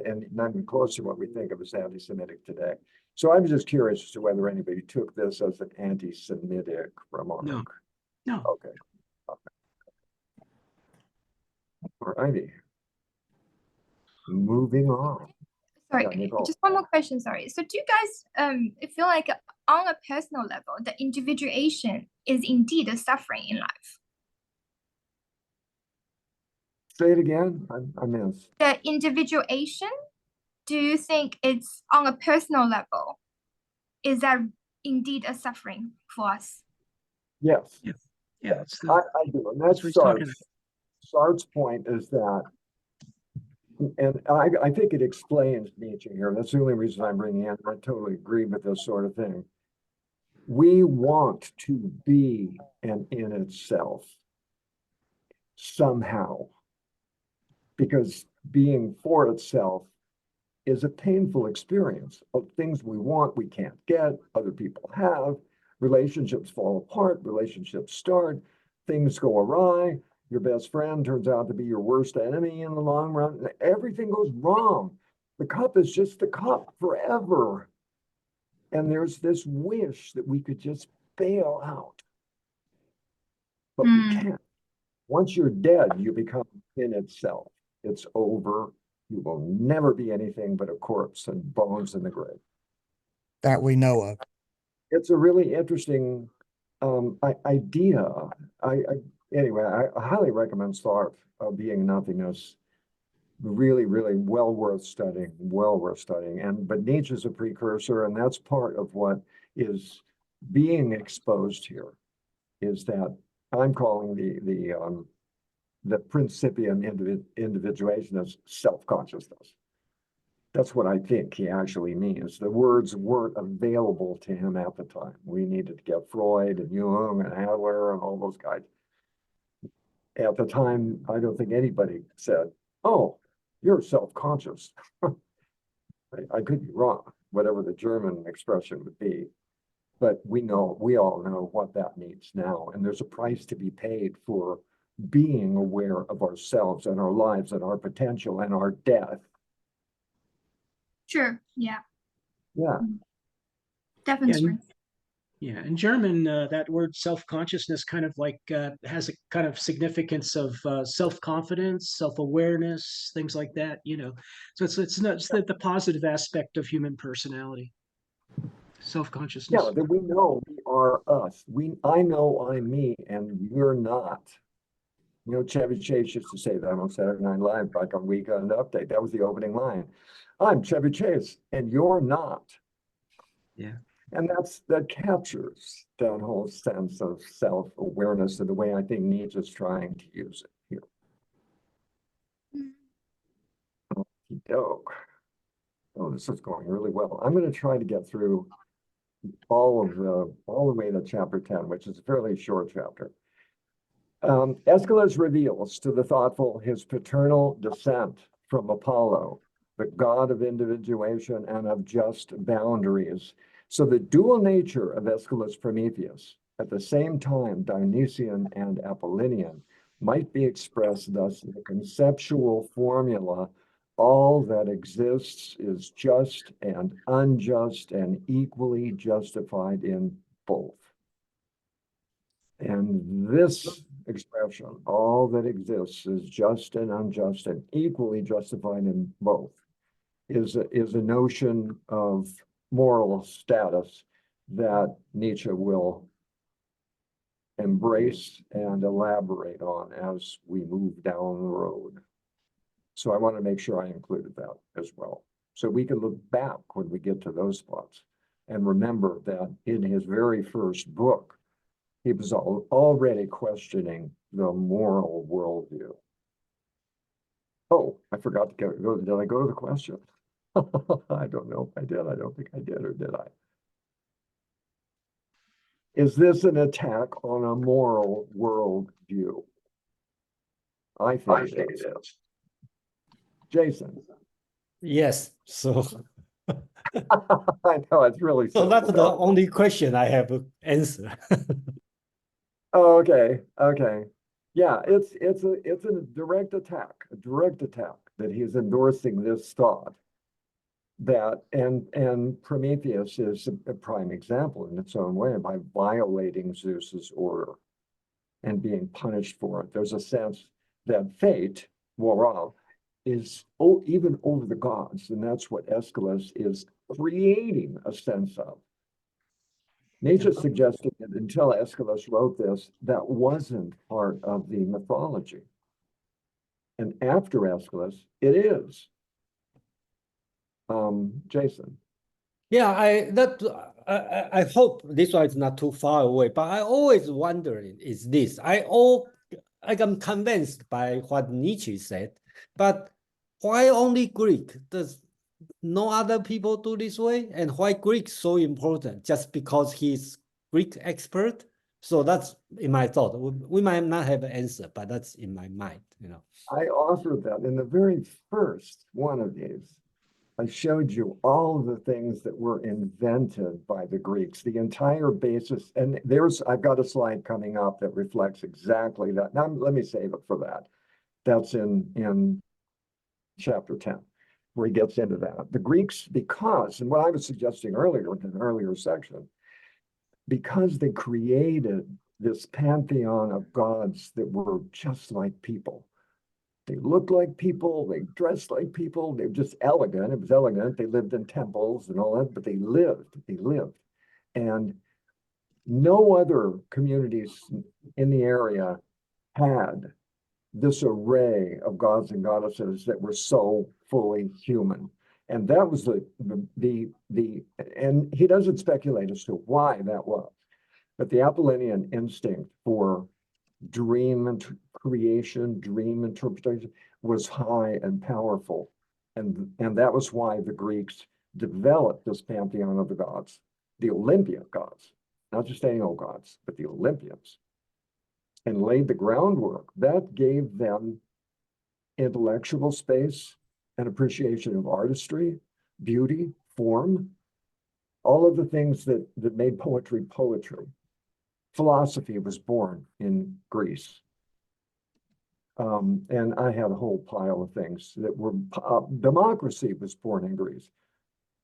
even close to what we think of as anti-Semitic today. So I'm just curious as to whether anybody took this as an anti-Semitic remark. No. Okay. All righty. Moving on. Sorry, Yeah, Nicole. just one more question. Sorry. So do you guys feel like on a personal level, the individuation is indeed a suffering in life? Say it again. I missed. The individuation, do you think it's on a personal level? Is that indeed a suffering for us? Yes. Yeah, I do. And that's what he's talking Sartre's point is that, and I think it explains Nietzsche here. That's the only reason I'm bringing in. I totally agree with this sort of thing. We want to be an in itself somehow, because being for itself is a painful experience of things we want, we can't get, other people have, relationships fall apart, relationships start, things go awry, your best friend turns out to be your worst enemy in the long run, everything goes wrong. The cup is just the cup forever. And there's this wish that we could just bail out. But we can't. Once you're dead, you become in itself. It's over. You will never be anything but a corpse and bones in the grave. That we know of. It's a really interesting idea. Anyway, I highly recommend Sartre, Being Nothingness. Really, really well worth studying. But Nietzsche's a precursor, and that's part of what is being exposed here. Is that I'm calling the principium individuation as self-consciousness. That's what I think he actually means. The words weren't available to him at the time. We needed to get Freud and Jung and Adler and all those guys. at the time, I don't think anybody said, oh, you're self-conscious. I could be wrong, whatever the German expression would be. But we all know what that means now. And there's a price to be paid for being aware of ourselves and our lives and our potential and our death. Sure. Yeah. Yeah. Demonstrates. Yeah, in German, that word self-consciousness kind of like has a kind of significance of self-confidence, self-awareness, things like that, you know. So it's not just the positive aspect of human personality, self-consciousness. Yeah, that we know we are us. I know I'm me and you're not. You know, Chevy Chase used to say that on Saturday Night Live back on Weekend Update. That was the opening line. I'm Chevy Chase and you're not. Yeah. And that captures that whole sense of self-awareness and the way I think Nietzsche is trying to use it here. Okey-doke. Oh, this is going really well. I'm going to try to get through all the way to chapter 10, which is a fairly short chapter. Aeschylus reveals to the thoughtful his paternal descent from Apollo, the god of individuation and of just boundaries. So the dual nature of Aeschylus Prometheus, at the same time Dionysian and Apollinian, might be expressed thus in the conceptual formula: all that exists is just and unjust and equally justified in both. And this expression, all that exists is just and unjust and equally justified in both, is a notion of moral status that Nietzsche will embrace and elaborate on as we move down the road. So I want to make sure I included that as well. So we can look back when we get to those spots and remember that in his very first book, he was already questioning the moral worldview. Oh, I forgot to go. Did I go to the question? I don't know if I did. I don't think I did, or did I? Is this an attack on a moral worldview? I think it is. Jason. Yes. So I know it's really so that's the simple. only question I have to answer. Oh, okay. Yeah, it's a direct attack that he's endorsing this thought. That and Prometheus is a prime example in its own way by violating Zeus's order and being punished for it. There's a sense that fate, moral, is even over the gods, and that's what Aeschylus is creating a sense of. Nietzsche suggested that until Aeschylus wrote this, that wasn't part of the mythology. And after Aeschylus, it is. Jason. Yeah, I hope this one is not too far away, but I always wondering is this. I am convinced by what Nietzsche said, but why only Greek? Does no other people do this way? And why Greek so important? Just because he's Greek expert? So that's in my thought. We might not have an answer, but that's in my mind, you know. I offered that in the very first one of these. I showed you all of the things that were invented by the Greeks, the entire basis. And I've got a slide coming up that reflects exactly that. Now, let me save it for that. That's in chapter 10, where he gets into that. The Greeks, and what I was suggesting earlier in an earlier section, because they created this pantheon of gods that were just like people. They looked like people, they dressed like people, they were just elegant. It was elegant. They lived in temples and all that, but they lived. And no other communities in the area had this array of gods and goddesses that were so fully human. And that was and he doesn't speculate as to why that was, but the Apollinian instinct for dream creation, dream interpretation was high and powerful. And that was why the Greeks developed this pantheon of the gods, the Olympian gods, not just any old gods, but the Olympians. and laid the groundwork. That gave them intellectual space, an appreciation of artistry, beauty, form, all of the things that made poetry poetry. Philosophy was born in Greece. And I had a whole pile of things that were, democracy was born in Greece.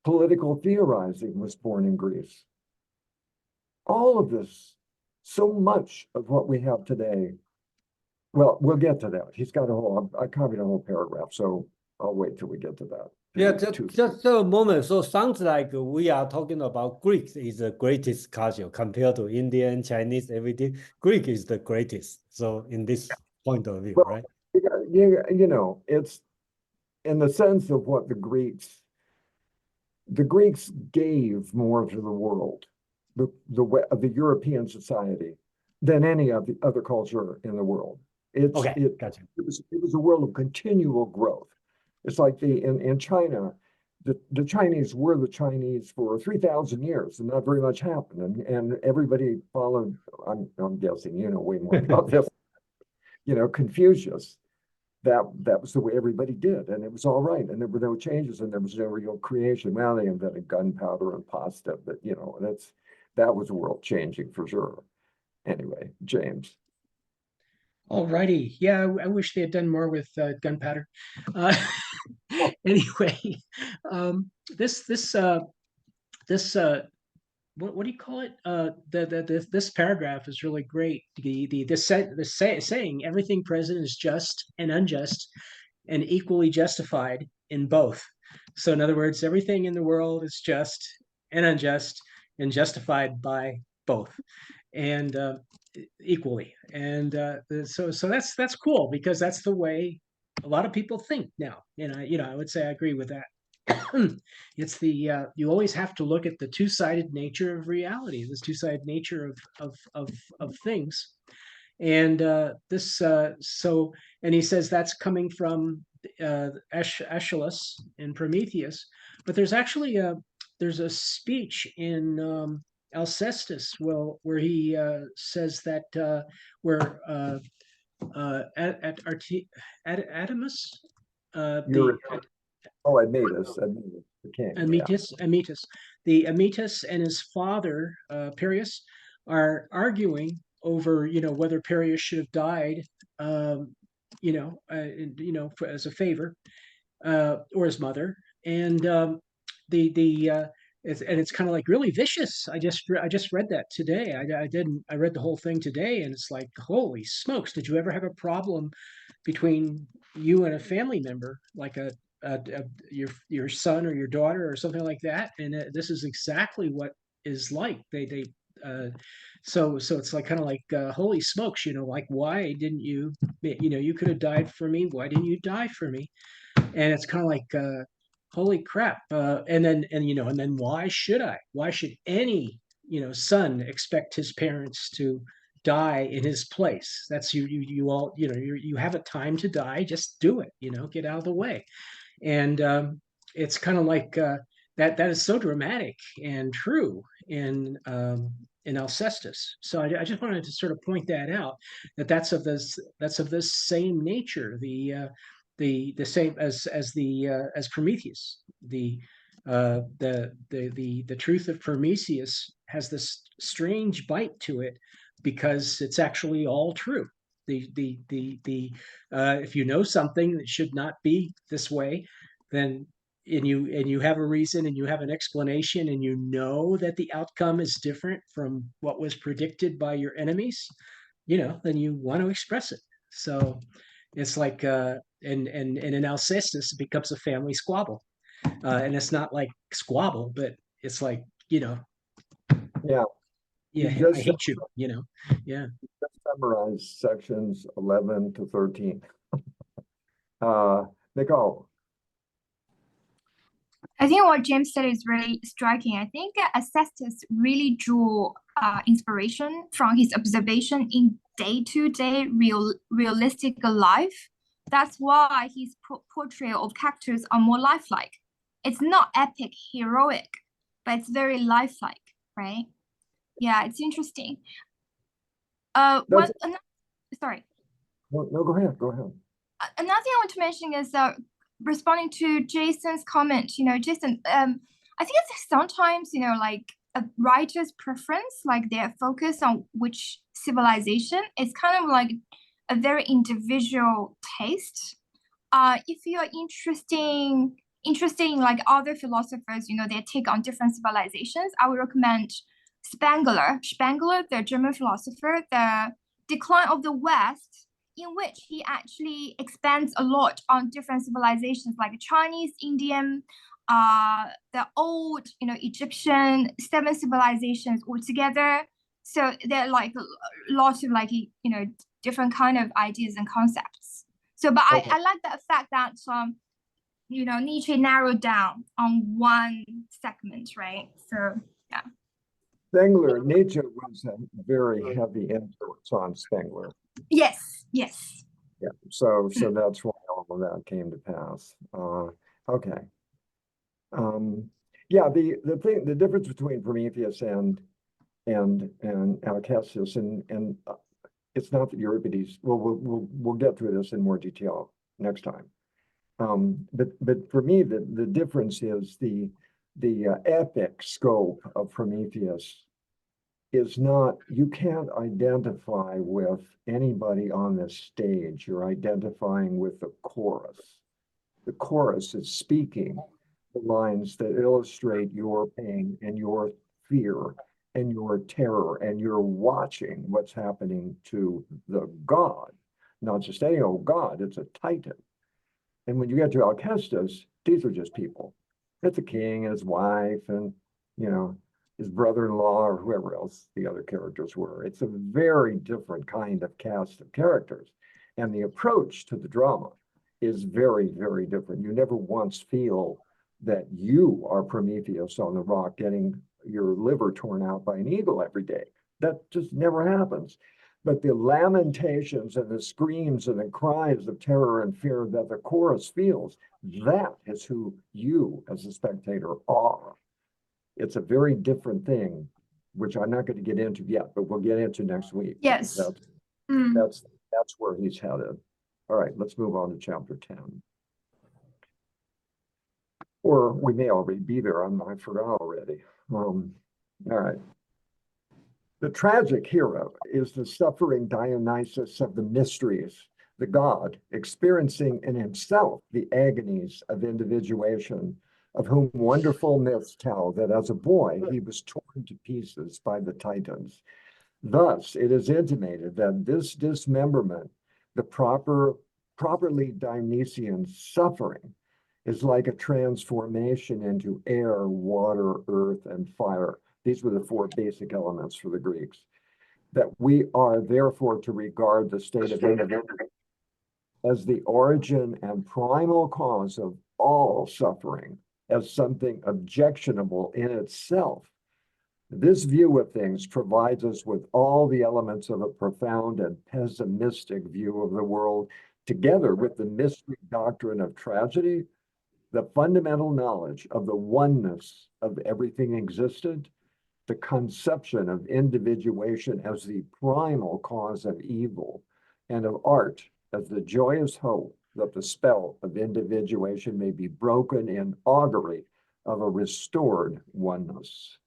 Political theorizing was born in Greece. All of this, so much of what we have today. Well, we'll get to that. He's got a whole, I copied a whole paragraph, so I'll wait till we get to that. Yeah, just a moment. So sounds like we are talking about Greek is the greatest culture compared to Indian, Chinese, everything. Greek is the greatest. So in this point of view, Well, right? You know, it's in the sense of what the Greeks gave more to the world, the European society, than any of the other culture in the world. Okay, gotcha. It was a world of continual growth. It's like in China, the Chinese were the Chinese for 3,000 years, and not very much happened, and everybody followed. I'm guessing you know way more about this. You know, Confucius. That was the way everybody did, and it was all right, and there were no changes, and there was no real creation. Well, they invented gunpowder and pasta, but you know that was world changing for sure. Anyway, James. All righty. Yeah, I wish they had done more with gunpowder. Uh, anyway, this what do you call it? This paragraph is really great. Saying everything present is just and unjust, and equally justified in both. So in other words, everything in the world is just and unjust and justified by both, and equally. And so that's cool because that's the way a lot of people think now. And I would say I agree with that. It's you always have to look at the two-sided nature of reality, this two-sided nature of things. And and he says that's coming from Aeschylus and Prometheus, but there's actually there's a speech in Alcestis, where he says that where at Adamus, Admetus, the king. Amytas, the Amytas and his father Pyrrhus are arguing over whether Pyrrhus should have died, as a favor, or his mother, and it's kind of like really vicious. I just read that today. I read the whole thing today, and it's like, holy smokes! Did you ever have a problem between you and a family member, like your son or your daughter or something like that? And this is exactly what is like. So it's like kind of like holy smokes, like why didn't you? You could have died for me. Why didn't you die for me? And it's kind of like holy crap. And then why should I? Why should any son expect his parents to die in his place? That's you all you have a time to die. Just do it. Get out of the way. And it's kind of like that is so dramatic and true in Alcestis. So I just wanted to sort of point that out, that's of this same nature, the same as Prometheus. The truth of Prometheus has this strange bite to it because it's actually all true. If you know something that should not be this way, then and you have a reason and you have an explanation and you know that the outcome is different from what was predicted by your enemies, then you want to express it. So it's like and in Alcestis it becomes a family squabble, and it's not like squabble, but it's like Yeah. I hate you, yeah. Just summarize sections 11 to 13. Nicole. I think what James said is really striking. I think Alcestis really drew inspiration from his observation in day-to-day realistic life. That's why his portrayal of characters are more lifelike. It's not epic, heroic, but it's very lifelike, right? Yeah, it's interesting. sorry. No, go ahead, go ahead. Another thing I want to mention is responding to Jason's comment. Jason, I think it's sometimes like a writer's preference, like their focus on which civilization is kind of like a very individual taste. If you are interested in like other philosophers, their take on different civilizations, I would recommend Spengler, the German philosopher, The Decline of the West, in which he actually expands a lot on different civilizations like Chinese, Indian, the old, Egyptian, 7 civilizations altogether. So there are like lots of like, different kind of ideas and concepts. So, but Okay. I like the fact that, Nietzsche narrowed down on one segment, right? So, yeah. Spengler, Nietzsche was a very heavy influence on Spengler. Yes. Yeah, so that's why all of that came to pass. Okay. Yeah, the difference between Prometheus and Alcestis, and it's not that Euripides. Well, we'll get through this in more detail next time. But for me, the difference is the epic scope of Prometheus is not, you can't identify with anybody on this stage. You're identifying with the chorus. The chorus is speaking the lines that illustrate your pain and your fear and your terror, and you're watching what's happening to the god, not just any old god, it's a titan. And when you get to Alcestis, these are just people. It's a king and his wife and, his brother-in-law or whoever else the other characters were. It's a very different kind of cast of characters. And the approach to the drama is very, very different. You never once feel that you are Prometheus on the rock getting your liver torn out by an eagle every day. That just never happens. But the lamentations and the screams and the cries of terror and fear that the chorus feels, that is who you as a spectator are. It's a very different thing, which I'm not going to get into yet, but we'll get into next week. Yes. That's where he's headed. All right, let's move on to chapter 10. Or we may already be there. I forgot already. All right. The tragic hero is the suffering Dionysus of the mysteries, the god experiencing in himself the agonies of individuation, of whom wonderful myths tell that as a boy he was torn to pieces by the Titans. Thus, it is intimated that this dismemberment, the properly Dionysian suffering, is like a transformation into air, water, earth, and fire. These were the 4 basic elements for the Greeks. That we are therefore to regard the state of individual as the origin and primal cause of all suffering, as something objectionable in itself. This view of things provides us with all the elements of a profound and pessimistic view of the world, together with the mystery doctrine of tragedy, the fundamental knowledge of the oneness of everything existed, the conception of individuation as the primal cause of evil, and of art as the joyous hope that the spell of individuation may be broken in augury of a restored oneness.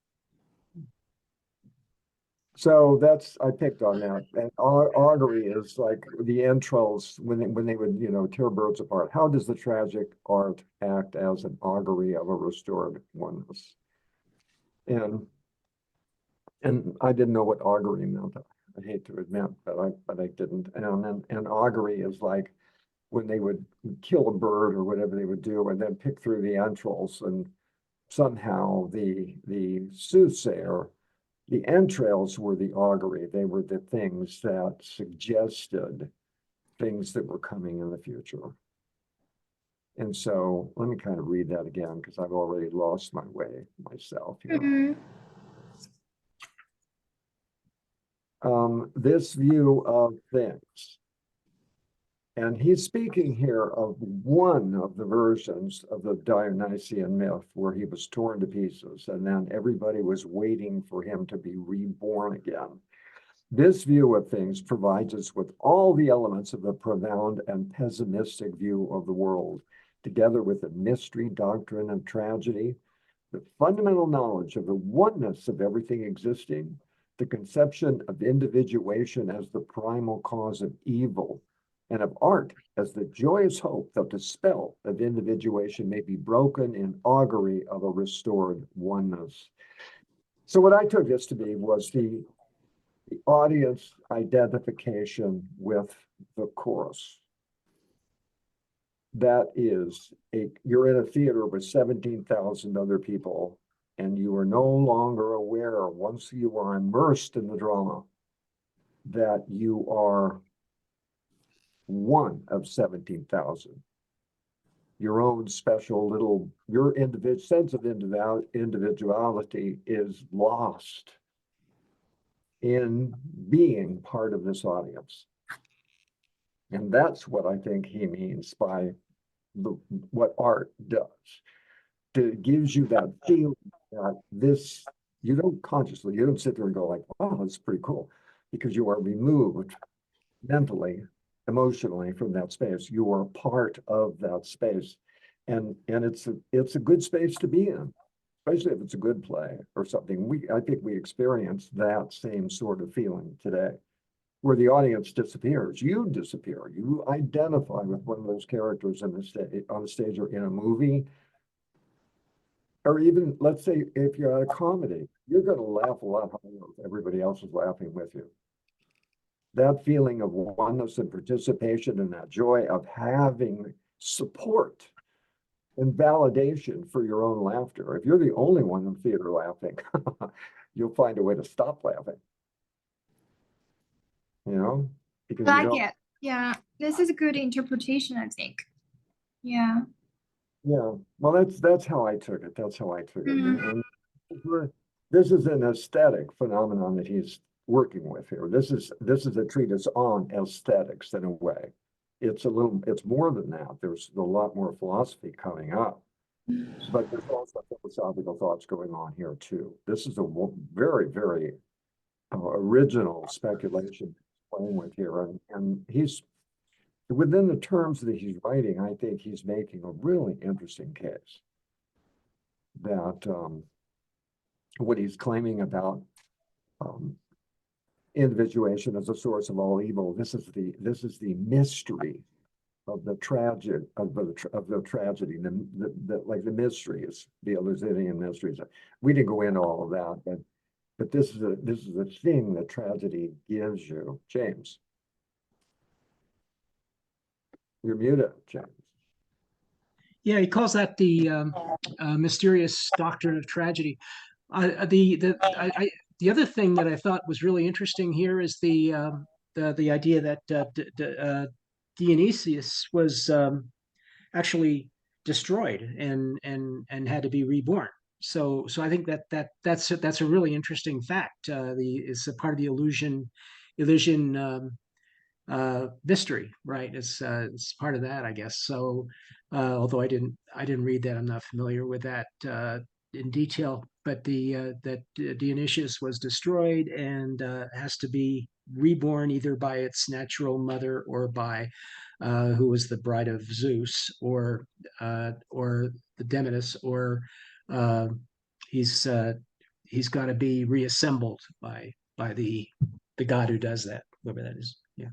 So I picked on that. And augury is like the entrails when they would, tear birds apart. How does the tragic art act as an augury of a restored oneness? And I didn't know what augury meant. I hate to admit, but I didn't. And augury is like when they would kill a bird or whatever they would do, and then pick through the entrails, and somehow the soothsayer, the entrails were the augury. They were the things that suggested things that were coming in the future. And so let me kind of read that again, because I've already lost my way myself here. This view of things. And he's speaking here of one of the versions of the Dionysian myth where he was torn to pieces, and then everybody was waiting for him to be reborn again. This view of things provides us with all the elements of a profound and pessimistic view of the world, together with the mystery doctrine of tragedy, the fundamental knowledge of the oneness of everything existing, the conception of individuation as the primal cause of evil, and of art as the joyous hope that the spell of individuation may be broken in augury of a restored oneness. So what I took this to be was the audience identification with the chorus. That is, you're in a theater with 17,000 other people, and you are no longer aware, once you are immersed in the drama, that you are one of 17,000. Your own special little, your sense of individuality is lost in being part of this audience. And that's what I think he means by what art does. It gives you that feeling that this, you don't sit there and go like, wow, that's pretty cool, because you are removed mentally, emotionally from that space. You are part of that space. And it's a good space to be in, especially if it's a good play or something. I think we experience that same sort of feeling today, where the audience disappears. You disappear. You identify with one of those characters on the stage or in a movie. Or even, let's say, if you're at a comedy, you're going to laugh a lot harder if everybody else is laughing with you. That feeling of oneness and participation and that joy of having support and validation for your own laughter. If you're the only one in the theater laughing, you'll find a way to stop laughing. You know? Because you Like don't, it. Yeah, this is a good interpretation, I think. Yeah. yeah, well, that's how I took it. That's how I took it. Mhm. And this is an aesthetic phenomenon that he's working with here. This is a treatise on aesthetics in a way. It's more than that. There's a lot more philosophy coming up, but there's also philosophical thoughts going on here too. This is a very, very original speculation playing with here, and he's within the terms that he's writing. I think he's making a really interesting case that what he's claiming about individuation as a source of all evil. This is the mystery of the tragedy of the tragedy, like the mysteries, the Elizabethan mysteries. We didn't go into all of that, but this is a thing that tragedy gives you. James, you're muted, James. Yeah, he calls that the mysterious doctrine of tragedy. The other thing that I thought was really interesting here is the idea that Dionysius was actually destroyed and had to be reborn. So I think that's a really interesting fact. It's a part of the Elysian mystery, right? It's part of that, I guess. So although I didn't read that, I'm not familiar with that in detail. But that Dionysius was destroyed and has to be reborn either by its natural mother or by who was the bride of Zeus, or the Demeter, or he's got to be reassembled by the god who does that, whoever that is. Yeah.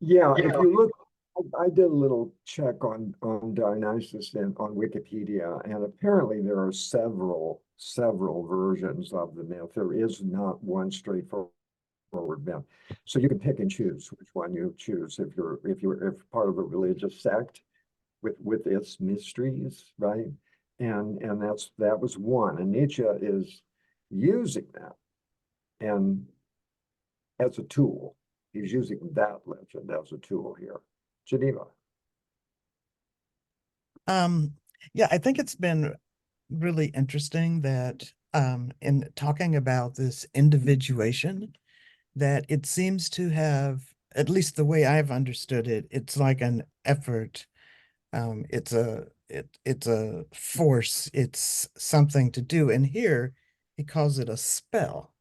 Yeah, if you look, I did a little check on Dionysus and on Wikipedia, and apparently there are several versions of the myth. There is not one straightforward myth. So you can pick and choose which one you choose if you're part of a religious sect with its mysteries, right? And that was one. And Nietzsche is using that and as a tool. He's using that legend as a tool here. Geneva. Yeah, I think it's been really interesting that in talking about this individuation, that it seems to have, at least the way I've understood it, it's like an effort. It's it's a force, it's something to do. And here he calls it a spell,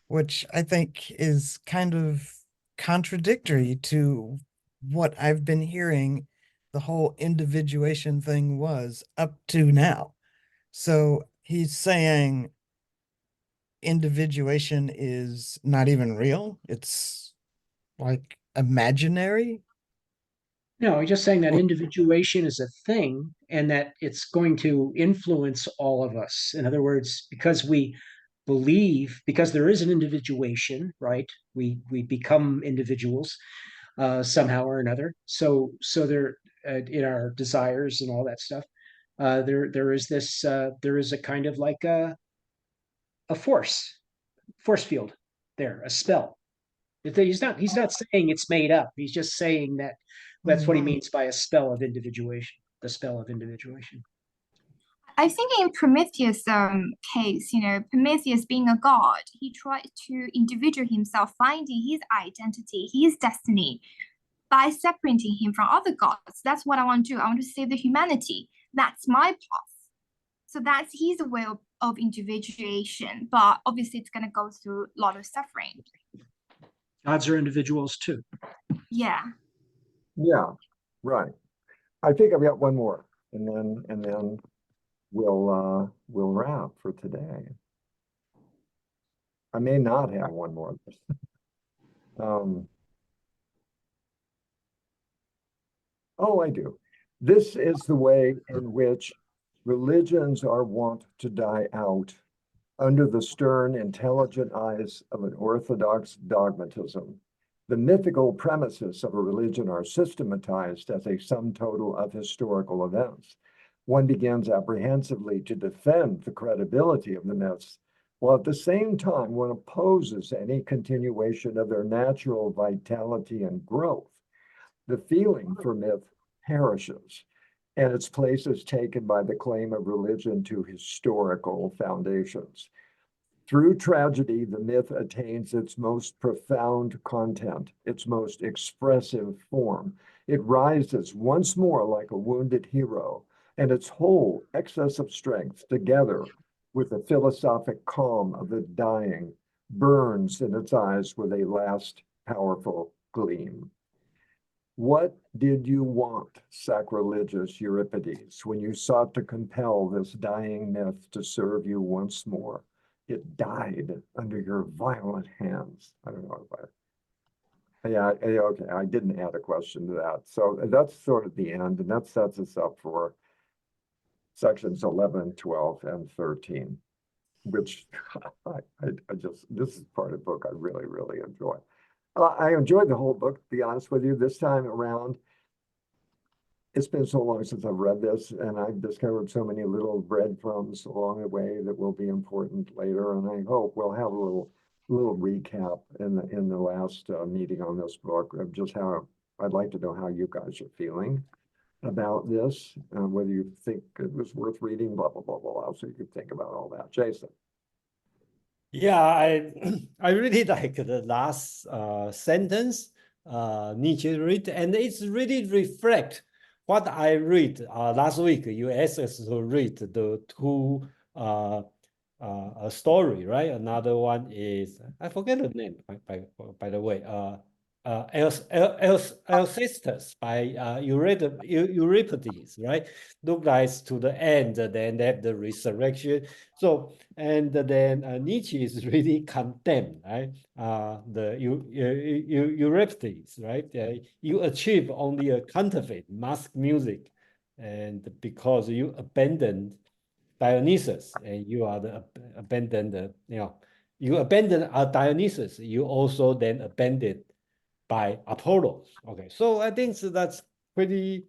which I think is kind of contradictory to what I've been hearing the whole individuation thing was up to now. So he's saying individuation is not even real. It's like imaginary. No, he's just saying that Or- individuation is a thing and that it's going to influence all of us. In other words, because we believe, because there is an individuation, right? We become individuals somehow or another. So there in our desires and all that stuff. There is this there is a kind of like a force field there, a spell. He's not saying it's made up. He's just saying that that's what he means by a spell of individuation, the spell of individuation. I think in Prometheus' case, Prometheus being a god, he tried to individuate himself, finding his identity, his destiny, by separating him from other gods. That's what I want to do. I want to save the humanity. That's my path. So that's his way of individuation. But obviously, it's going to go through a lot of suffering. Gods are individuals too. Yeah. Yeah, right. I think I've got one more, and then we'll wrap for today. I may not have one more. Oh, I do. This is the way in which religions are wont to die out under the stern, intelligent eyes of an orthodox dogmatism. The mythical premises of a religion are systematized as a sum total of historical events. One begins apprehensively to defend the credibility of the myths, while at the same time one opposes any continuation of their natural vitality and growth. The feeling for myth perishes, and its place is taken by the claim of religion to historical foundations. Through tragedy, the myth attains its most profound content, its most expressive form. It rises once more like a wounded hero, and its whole excess of strength, together with the philosophic calm of the dying, burns in its eyes with a last powerful gleam. What did you want, sacrilegious Euripides, when you sought to compel this dying myth to serve you once more? It died under your violent hands. I don't know if okay, I didn't add a question to that. So that's sort of the end, and that sets us up for sections 11, 12, and 13, which I just, this is part of the book I really, really enjoy. I enjoyed the whole book, to be honest with you. This time around, it's been so long since I've read this, and I've discovered so many little breadcrumbs along the way that will be important later. And I hope we'll have a little recap in the last meeting on this book of just how I'd like to know how you guys are feeling about this, whether you think it was worth reading, blah, blah, blah, blah. So you could think about all that. Jason. Yeah, I really like the last sentence Nietzsche read, and it's really reflect what I read last week. You asked us to read the two a story, right? Another one is I forget the name by the way. Alcestis by Euripides, right? Look like to the end, then they have the resurrection. So, and then Nietzsche is really condemned, right? The Euripides, right? You achieve only a counterfeit mask music, and because you abandoned Dionysus, and you are the abandoned, you abandon Dionysus, you also then abandoned by Apollo. Okay, so I think that's pretty,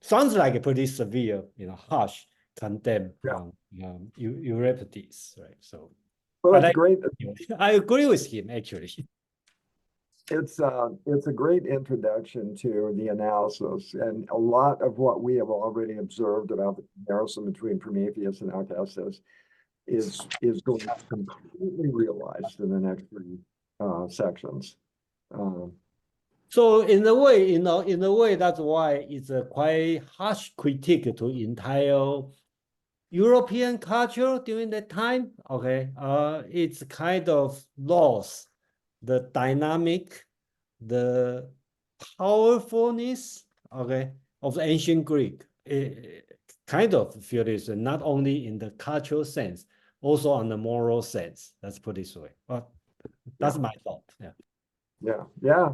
sounds like a pretty severe, harsh condemn on Euripides, right? So, well, but it's great. I agree with him actually. It's a great introduction to the analysis, and a lot of what we have already observed about the comparison between Prometheus and Alcestis is going to be completely realized in the next three sections. So in a way, in a way, that's why it's a quite harsh critique to entire European culture during that time. Okay, it's kind of lost the dynamic, the powerfulness, okay, of the ancient Greek. Kind of feel this not only in the cultural sense, also on the moral sense. Let's put it this way. But that's my thought. Yeah. Yeah.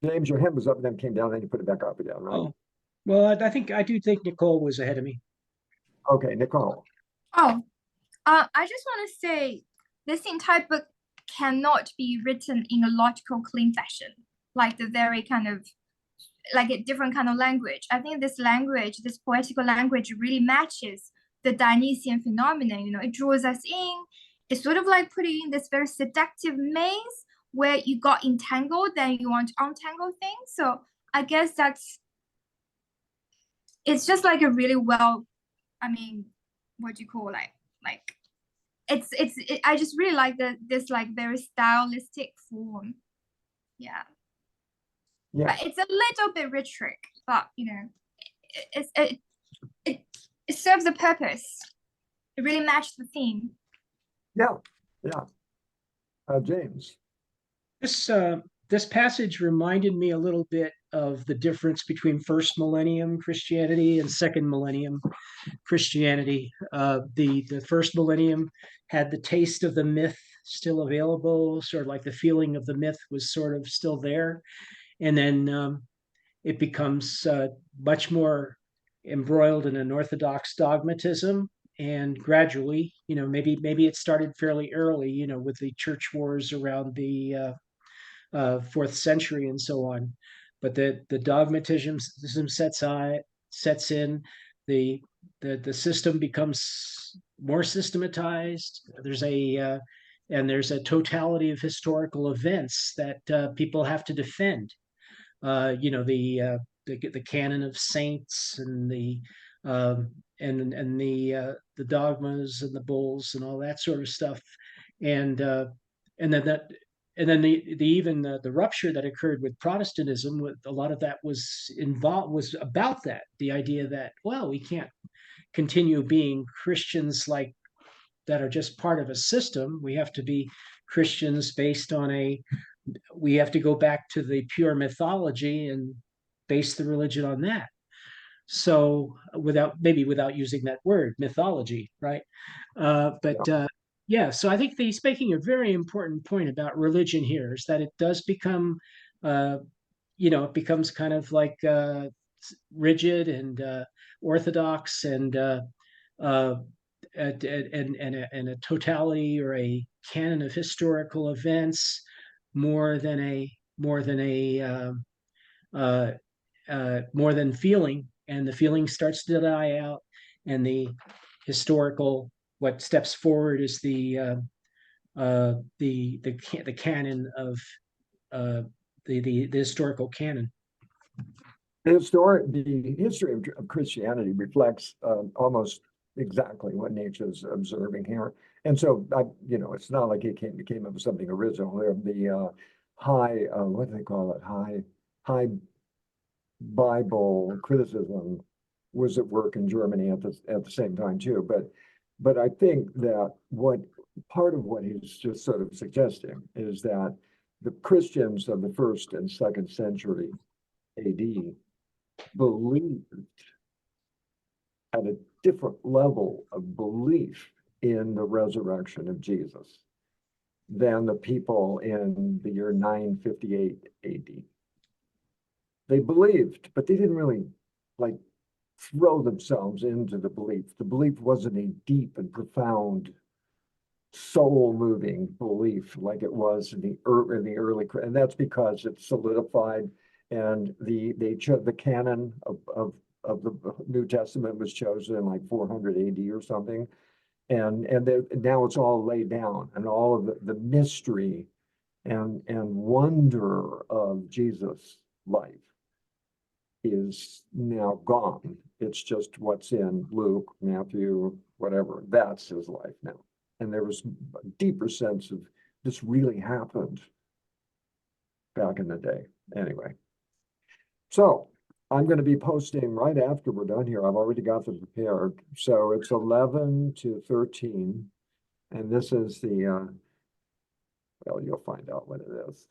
James, your hand was up and then came down, then you put it back up again, right? Oh, well, I do think Nicole was ahead of me. Okay, Nicole. Oh, I just want to say this entire book cannot be written in a logical, clean fashion, like the very kind of like a different kind of language. I think this language, this poetical language, really matches the Dionysian phenomenon. You know, it draws us in. It's sort of like putting in this very seductive maze where you got entangled, then you want to untangle things. So I guess it's just like a really well, I mean, what do you call like I just really like this like very stylistic form. Yeah. But it's a little bit rhetoric, but you know, it serves a purpose. It really matched the theme. Yeah. James. This passage reminded me a little bit of the difference between first millennium Christianity and second millennium Christianity. The first millennium had the taste of the myth still available, sort of like the feeling of the myth was sort of still there. And then it becomes much more embroiled in an orthodox dogmatism. And gradually, you know, maybe it started fairly early, you know, with the church wars around the 4th century and so on. But the dogmatism sets in, the system becomes more systematized. There's a totality of historical events that people have to defend. You know, the canon of saints and the dogmas and the bulls and all that sort of stuff, and then that and then the rupture that occurred with Protestantism, with a lot of that was about that, the idea that, well, we can't continue being Christians like that are just part of a system. We have to be Christians based on we have to go back to the pure mythology and base the religion on that. So without using that word mythology, right? Yeah, so I think he's making a very important point about religion here, is that it does become, it becomes kind of like rigid and orthodox and a totality or a canon of historical events more than feeling, and the feeling starts to die out, and the historical, what steps forward is the canon of the historical canon. The history of Christianity reflects almost exactly what Nietzsche is observing here. And so, it's not like he came up with something original. The high, what do they call it? High Bible criticism was at work in Germany at the same time too. But I think that part of what he's just sort of suggesting is that the Christians of the 1st and 2nd century AD believed at a different level of belief in the resurrection of Jesus than the people in the year 958 AD. They believed, but they didn't really throw themselves into the belief. The belief wasn't a deep and profound, soul-moving belief like it was in the early, and that's because it's solidified, and the canon of the New Testament was chosen in like 400 AD or something, and now it's all laid down, and all of the mystery and wonder of Jesus' life is now gone. It's just what's in Luke, Matthew, whatever. That's his life now. And there was a deeper sense of this really happened. back in the day. Anyway. So I'm going to be posting right after we're done here. I've already got them prepared. So it's 11 to 13. And this is the, well, you'll find out what it is.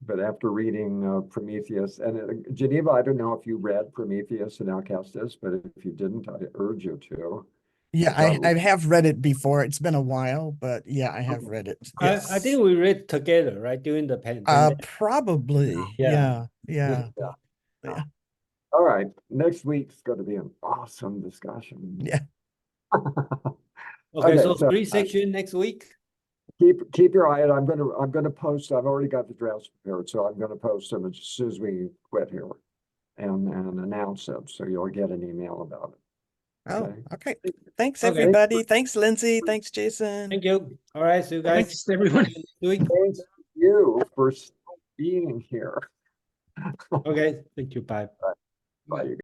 But after reading Prometheus, and Geneva, I don't know if you read Prometheus and Alcestis, but if you didn't, I urge you to. Yeah, So I have read it before. It's been a while, but yeah, I have read it. I Yes. think we read together, right, during the pandemic. Probably. Yeah. Yeah. Yeah. All right. Next week's going to be an awesome discussion. Yeah. Okay, so so, 3 section next week. Keep your eye out. I'm gonna post. I've already got the drafts prepared, so I'm gonna post them as soon as we quit here, and announce them. So you'll get an email about it. Oh, okay. Thanks, Okay. everybody. Thanks, Lindsay. Thanks, Jason. Thank you. All right, see you guys. Thanks, everyone. next week. Thanks you for being here. Okay, thank you. Bye. Bye. You